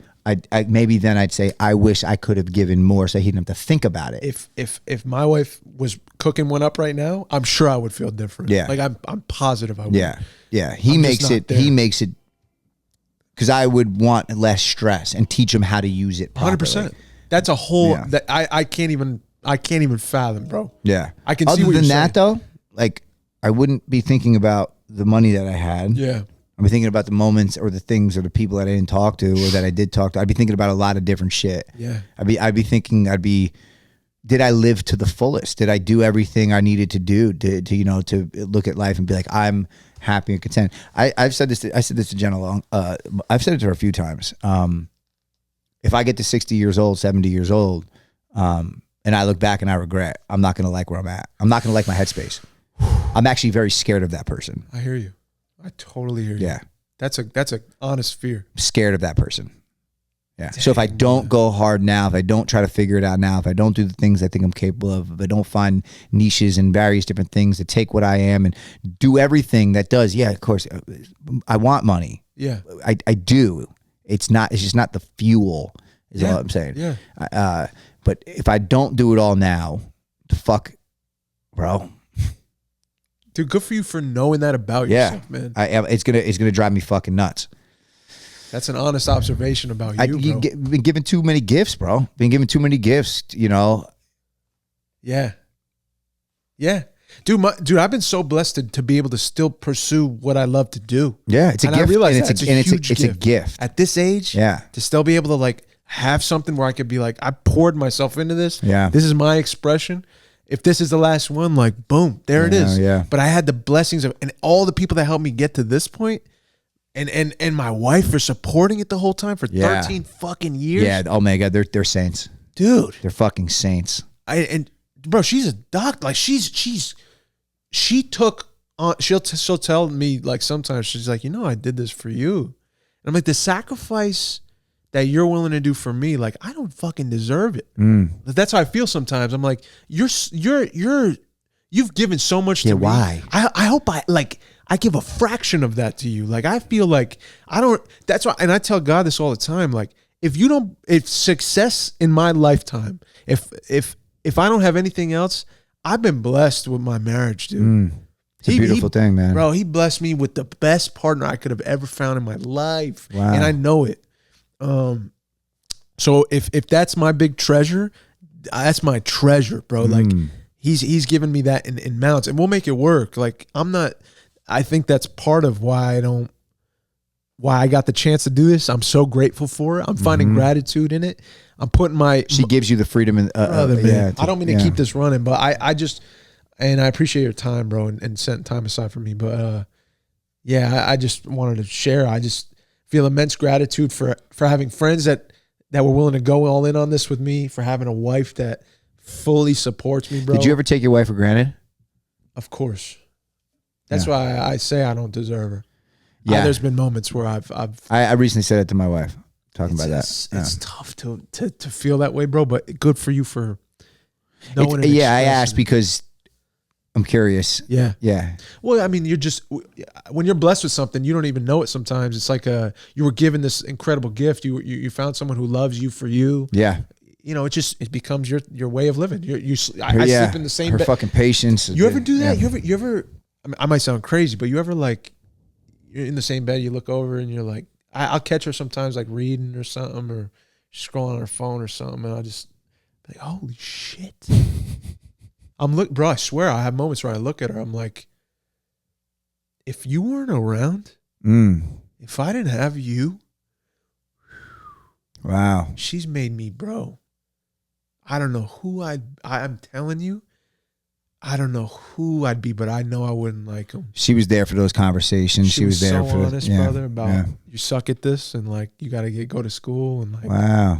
maybe then I'd say I wish I could have given more so he didn't have to think about it. If my wife was cooking one up right now, I'm sure I would feel different. Yeah, like I'm positive I would. Yeah. He makes it because I would want less stress and teach them how to use it properly. 100%. That's a whole that I can't even fathom, bro. Yeah. I can Other see what than you're that saying. though, like I wouldn't be thinking about the money that I had. Yeah. I'd be thinking about the moments or the things or the people that I didn't talk to or that I did talk to. I'd be thinking about a lot of different shit. Yeah. I'd be thinking did I live to the fullest? Did I do everything I needed to do to look at life and be like, I'm happy and content? I said this to Jenna Long. I've said it to her a few times. If I get to 60 years old, 70 years old, and I look back and I regret, I'm not going to like where I'm at. I'm not going to like my headspace. I'm actually very scared of that person. I hear you. I totally hear you. Yeah. That's a honest fear. I'm scared of that person. Yeah. Dang, so if I don't go hard now, if I don't try to figure it out now, if I don't do the things I think I'm capable of, if I don't find niches and various different things to take what I am and do everything that does, yeah, of course, I want money. Yeah. I do. It's just not the fuel is all I'm saying. Yeah. But if I don't do it all now, fuck, bro. Dude, good for you for knowing that about yourself, man. It's gonna drive me fucking nuts. That's an honest observation about you, bro. Been given too many gifts, bro. Been given too many gifts, Yeah. Yeah. Dude, I've been so blessed to be able to still pursue what I love to do. Yeah, it's a gift. I realize it's a gift. At this age, to still be able to like have something where I could be like, I poured myself into this. Yeah. This is my expression. If this is the last one, like, boom, there it is. Yeah. But I had the blessings of, and all the people that helped me get to this point, and my wife for supporting it the whole time for 13 fucking years. Yeah. Oh my God, they're saints, dude. They're fucking saints. Bro, she's a doctor. Like she took on. She'll tell me like sometimes she's like, I did this for you. And I'm like, the sacrifice that you're willing to do for me, like I don't fucking deserve it. That's how I feel sometimes. I'm like, you've given so much to me. Why? I hope I give a fraction of that to you. Like I feel like I don't. That's why, and I tell God this all the time. Like if success in my lifetime, if I don't have anything else, I've been blessed with my marriage, dude. It's a beautiful thing, man. Bro, he blessed me with the best partner I could have ever found in my life. Wow. And I know it. So if that's my big treasure, that's my treasure, bro. Like he's given me that in mounts, and we'll make it work. Like I think that's part of why I got the chance to do this. I'm so grateful for it. I'm finding gratitude in it. I'm putting she gives you the freedom and I don't mean to keep this running, but I just, and I appreciate your time, bro, and setting time aside for me. But I just wanted to share. I just feel immense gratitude for having friends that were willing to go all in on this with me, for having a wife that fully supports me, bro. Did you ever take your wife for granted? Of course. That's why I say I don't deserve her. Yeah. There's been moments where I recently said it to my wife, talking about that. It's tough to feel that way, bro, but good for you for knowing it. I asked because I'm curious. Yeah. Yeah. Well, I mean, when you're blessed with something, you don't even know it sometimes. It's like you were given this incredible gift. You found someone who loves you for you. Yeah. It becomes your way of living. I sleep in the same bed. Her fucking patience. You ever do that? Yeah. You ever I mean, I might sound crazy, but you ever like, you're in the same bed, you look over and you're like, I'll catch her sometimes like reading or something, or scrolling on her phone or something, and I'll just be like, holy shit. Bro, I swear I have moments where I look at her, I'm like, if you weren't around, if I didn't have you, wow, she's made me, bro. I don't know who I'm telling you, I don't know who I'd be, but I know I wouldn't like him. She was there for those conversations. She was there so for honest, brother, about you suck at this, and like you got to go to school and like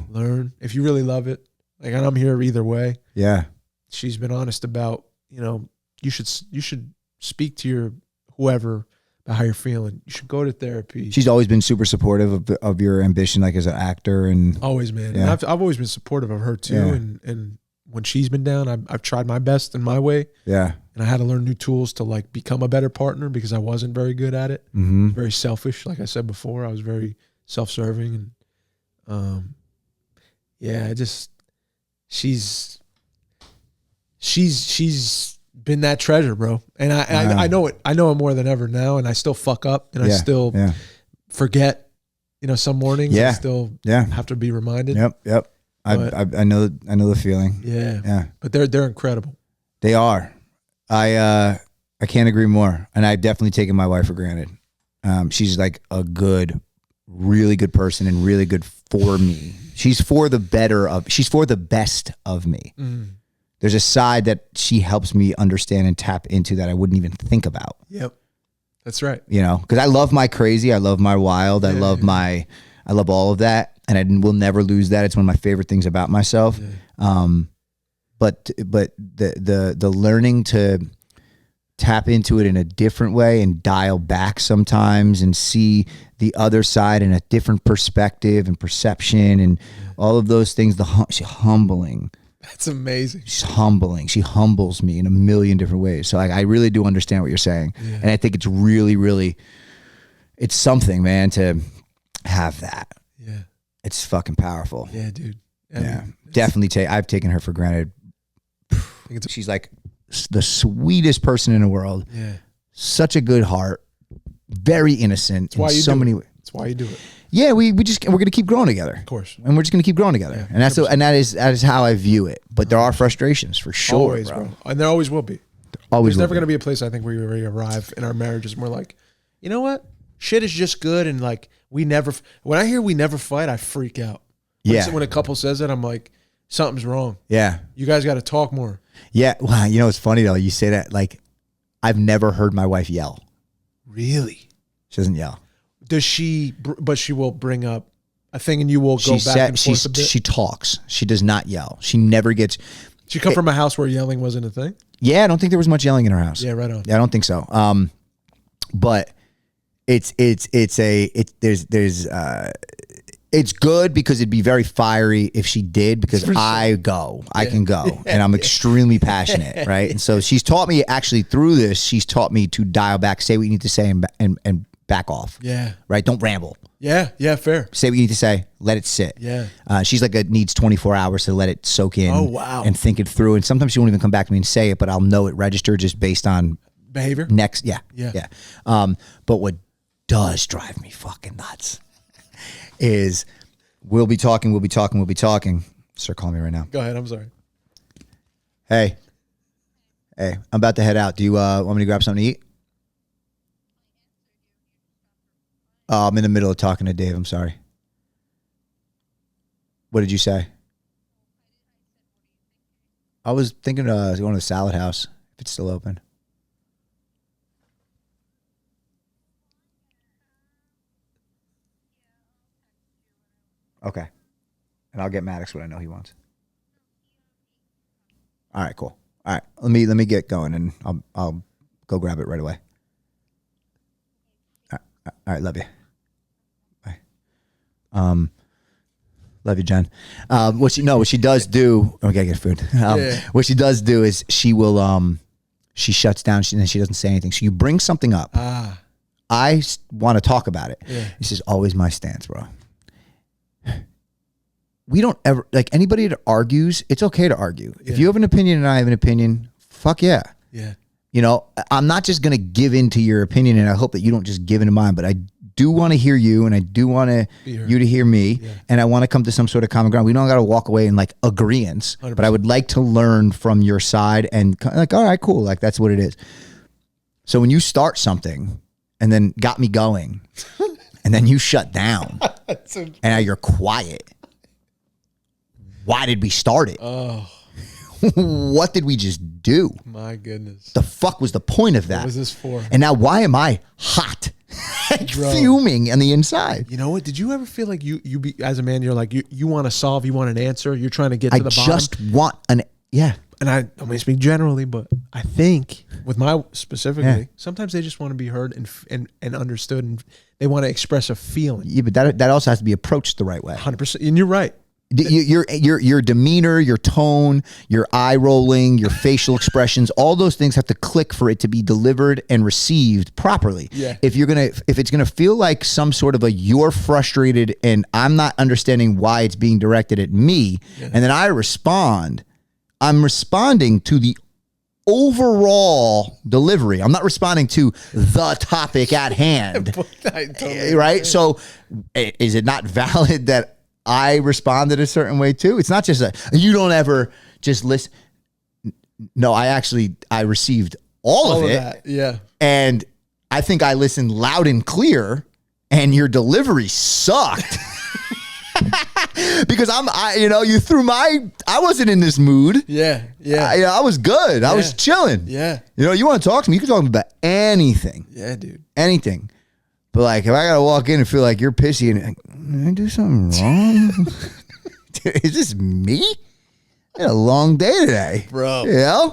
learn if you really love it. Like, and I'm here either way. Yeah, she's been honest about, you should speak to your whoever about how you're feeling. You should go to therapy. She's always been super supportive of your ambition, like as an actor, and always, man. Yeah. And I've always been supportive of her too, and when she's been down, I've tried my best in my way. Yeah. And I had to learn new tools to like become a better partner because I wasn't very good at it. Very selfish. Like I said before, I was very self-serving, and she's been that treasure, bro. And I know it. I know it more than ever now, and I still fuck up, and I still forget. some mornings I still have to be reminded. Yep. I know the feeling. Yeah. But they're incredible. They are. I can't agree more. And I've definitely taken my wife for granted. She's like a really good person and really good for me. She's for the best of me. There's a side that she helps me understand and tap into that I wouldn't even think about. Yep. That's right. Because I love my crazy. I love my wild. I love all of that. And I will never lose that. It's one of my favorite things about myself. Yeah. But the learning to tap into it in a different way and dial back sometimes and see the other side in a different perspective and perception and all of those things. She's humbling. That's amazing. She's humbling. She humbles me in a million different ways. So I really do understand what you're saying. Yeah. And I think it's really, really, it's something, man, to have that. Yeah. It's fucking powerful. Yeah, dude. Definitely I've taken her for granted. She's like the sweetest person in the world. Yeah. Such a good heart. Very innocent. That's why you do it. That's why you do it. Yeah, we're going to keep growing together. Of course. And we're just going to keep growing together. Yeah, and that is how I view it. But there are frustrations for sure, always, bro. And there always will be. Always. There's never going to be a place I think where we arrive in our marriages and we're like, you know what? Shit is just good and like when I hear we never fight, I freak out. When a couple says it, I'm like, something's wrong. Yeah. You guys got to talk more. Yeah. Well, it's funny though. You say that, I've never heard my wife yell. Really? She doesn't yell. Does she? But she will bring up a thing, and you will go back and forth a bit. She talks. She does not yell. She never gets. She come from a house where yelling wasn't a thing. Yeah, I don't think there was much yelling in her house. Yeah, right on. Yeah, I don't think so. But it's good because it'd be very fiery if she did, because I can go, and I'm extremely passionate, right? And so she's taught me actually through this. She's taught me to dial back, say what you need to say, and back off. Yeah. Right. Don't ramble. Yeah. Fair. Say what you need to say. Let it sit. Yeah. She's like needs 24 hours to let it soak in. Oh, wow. And think it through. And sometimes she won't even come back to me and say it, but I'll know it register just based on behavior. Yeah. But what does drive me fucking nuts is we'll be talking. Sir, call me right now. Go ahead. I'm sorry. Hey, I'm about to head out. Do you want me to grab something to eat? I'm in the middle of talking to Dave. I'm sorry. What did you say? I was thinking going to the salad house, if it's still open. Okay. And I'll get Maddox what I know he wants. All right, cool. All right, let me get going, and I'll go grab it right away. All right, love you. Bye. Love you, Jen. What she does do? Oh, we gotta get food. What she does do is she will she shuts down, and then she doesn't say anything. So you bring something up. I want to talk about it. Yeah. This is always my stance, bro. We don't ever, anybody that argues, it's okay to argue. Yeah. If you have an opinion and I have an opinion, fuck yeah. Yeah. I'm not just going to give in to your opinion, and I hope that you don't just give in to mine, but I do want to hear you, and I do want you to hear me, and I want to come to some sort of common ground. We don't got to walk away in agreeance, 100%. But I would like to learn from your side and all right, cool. That's what it is. So when you start something and then got me going and then you shut down and now you're quiet. Why did we start it? Oh. What did we just do? My goodness. The fuck was the point of that? What was this for? And now why am I hot? Fuming on the inside. You know what? Did you ever feel like you be, as a man, you're like, you want to solve, you want an answer, you're trying to get to the bottom? I just want And I don't mean to speak generally, but I think with my specifically, sometimes they just want to be heard and understood, and they want to express a feeling. Yeah, but that also has to be approached the right way. 100%. And you're right. Your demeanor, your tone, your eye rolling, your facial expressions, all those things have to click for it to be delivered and received properly. Yeah. If it's gonna feel like some sort of you're frustrated and I'm not understanding why it's being directed at me, and then I respond, I'm responding to the overall delivery. I'm not responding to the topic at hand. Right? So is it not valid that I responded a certain way too? It's not just you don't ever just listen. No, I received all of it. That. Yeah. And I think I listened loud and clear, and your delivery sucked. Because you threw I wasn't in this mood. Yeah. I was good. I was chilling. Yeah. You want to talk to me, you can talk to me about anything. Yeah, dude. Anything. But like, if I got to walk in and feel like you're pissy and did I do something wrong? Is this me? I had a long day today. Bro.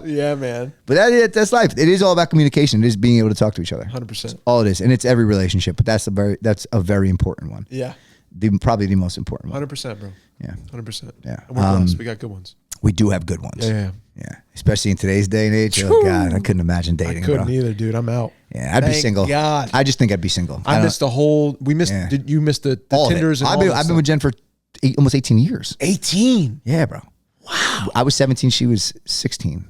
Yeah, man. But that's life. It is all about communication. It is being able to talk to each other. 100%. All it is. And it's every relationship, but that's a very important one. Yeah. Probably the most important one. 100%, bro. Yeah. 100%. Yeah. And we're blessed. We got good ones. We do have good ones. Yeah. Especially in today's day and age. Oh God, I couldn't imagine dating. I couldn't either, dude. I'm out. Yeah, I'd be single. God. I just think I'd be single. I missed the whole. We missed. Yeah. Did you miss the Tinders? And I've been with Jen for almost 18 years. 18. Yeah, bro. Wow. I was 17. She was 16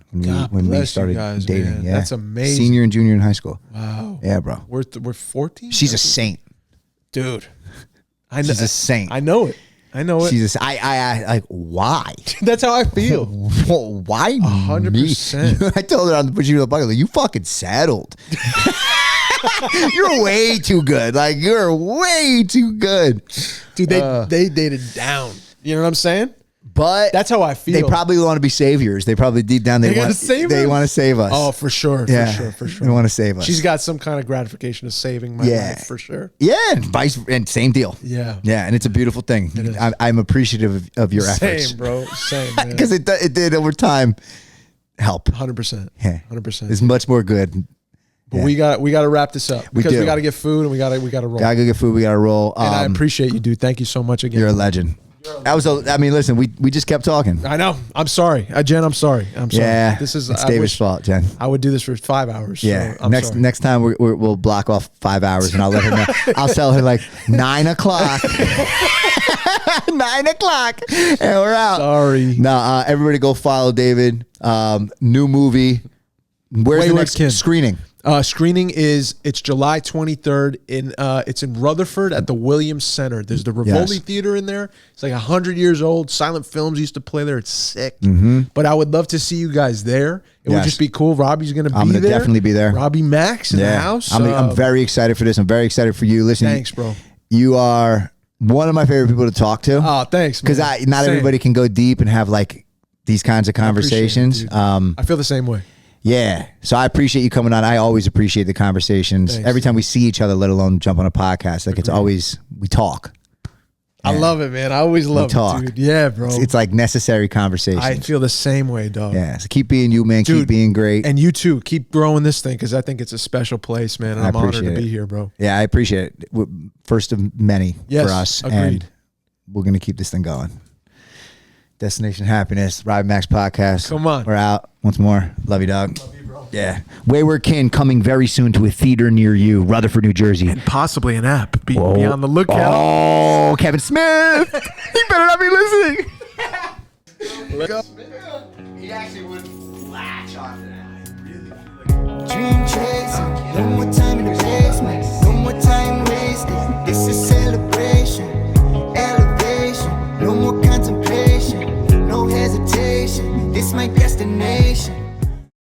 when we started dating. Man. Yeah, that's amazing. Senior and junior in high school. Wow. Yeah, bro. We're 14. She's a saint, dude. She's a saint. I know it. She's I like, why? That's how I feel. Why? 100%. I told her on the push you the bucket, like, you fucking settled. You're way too good. Like, you're way too good. Dude, they dated down. You know what I'm saying? But that's how I feel. They probably want to be saviors. They probably deep down they want to save us. Oh, for sure. For sure. They want to save us. She's got some kind of gratification of saving my life for sure. Yeah, and same deal. Yeah. Yeah, and it's a beautiful thing. I'm appreciative of your efforts. Same, bro. Same. Because it did over time help. 100%. Yeah. 100%. It's much more good. But we got to wrap this up because we got to get food and we got to roll. Gotta go get food. We got to roll. And I appreciate you, dude. Thank you so much again. You're a legend. Listen, we just kept talking. I know. I'm sorry. Jen, I'm sorry. Yeah. This is David's fault, Jen. I would do this for 5 hours. Yeah. So next time we'll block off 5 hours and I'll let her know. I'll tell her like 9 o'clock. 9 o'clock. And we're out. Sorry. No, everybody go follow David. New movie. Where's Wayward the next Kin. screening? Screening it's July 23rd it's in Rutherford at the Williams Center. There's the Rivoli Theater in there. It's like 100 years old. Silent Films used to play there. It's sick. Mm-hmm. But I would love to see you guys there. It would just be cool. Robbie's going to be there. I'm going to definitely be there. Robbie Maxx in the house. I'm very excited for this. I'm very excited for you. Listen, thanks, bro. You are one of my favorite people to talk to. Oh, thanks, man. Because not everybody can go deep and have like these kinds of conversations. I feel the same way. Yeah. So I appreciate you coming on. I always appreciate the conversations. Thanks. Every time we see each other, let alone jump on a podcast, like it's always, we talk. I love it, man. I always love it, dude. Yeah, bro. It's like necessary conversations. I feel the same way, dog. Yeah. So keep being you, man. Dude, keep being great. And you too. Keep growing this thing because I think it's a special place, man. And I'm honored to be here, bro. Yeah, I appreciate it. First of many for us. Agreed. And we're going to keep this thing going. Destination Happiness, Robbie Maxx Podcast. Come on. We're out. Once more. Love you, dog. Love you, bro. Yeah. Wayward Kin coming very soon to a theater near you, Rutherford, New Jersey. And possibly an app. Be on the lookout. Oh, Kevin Smith.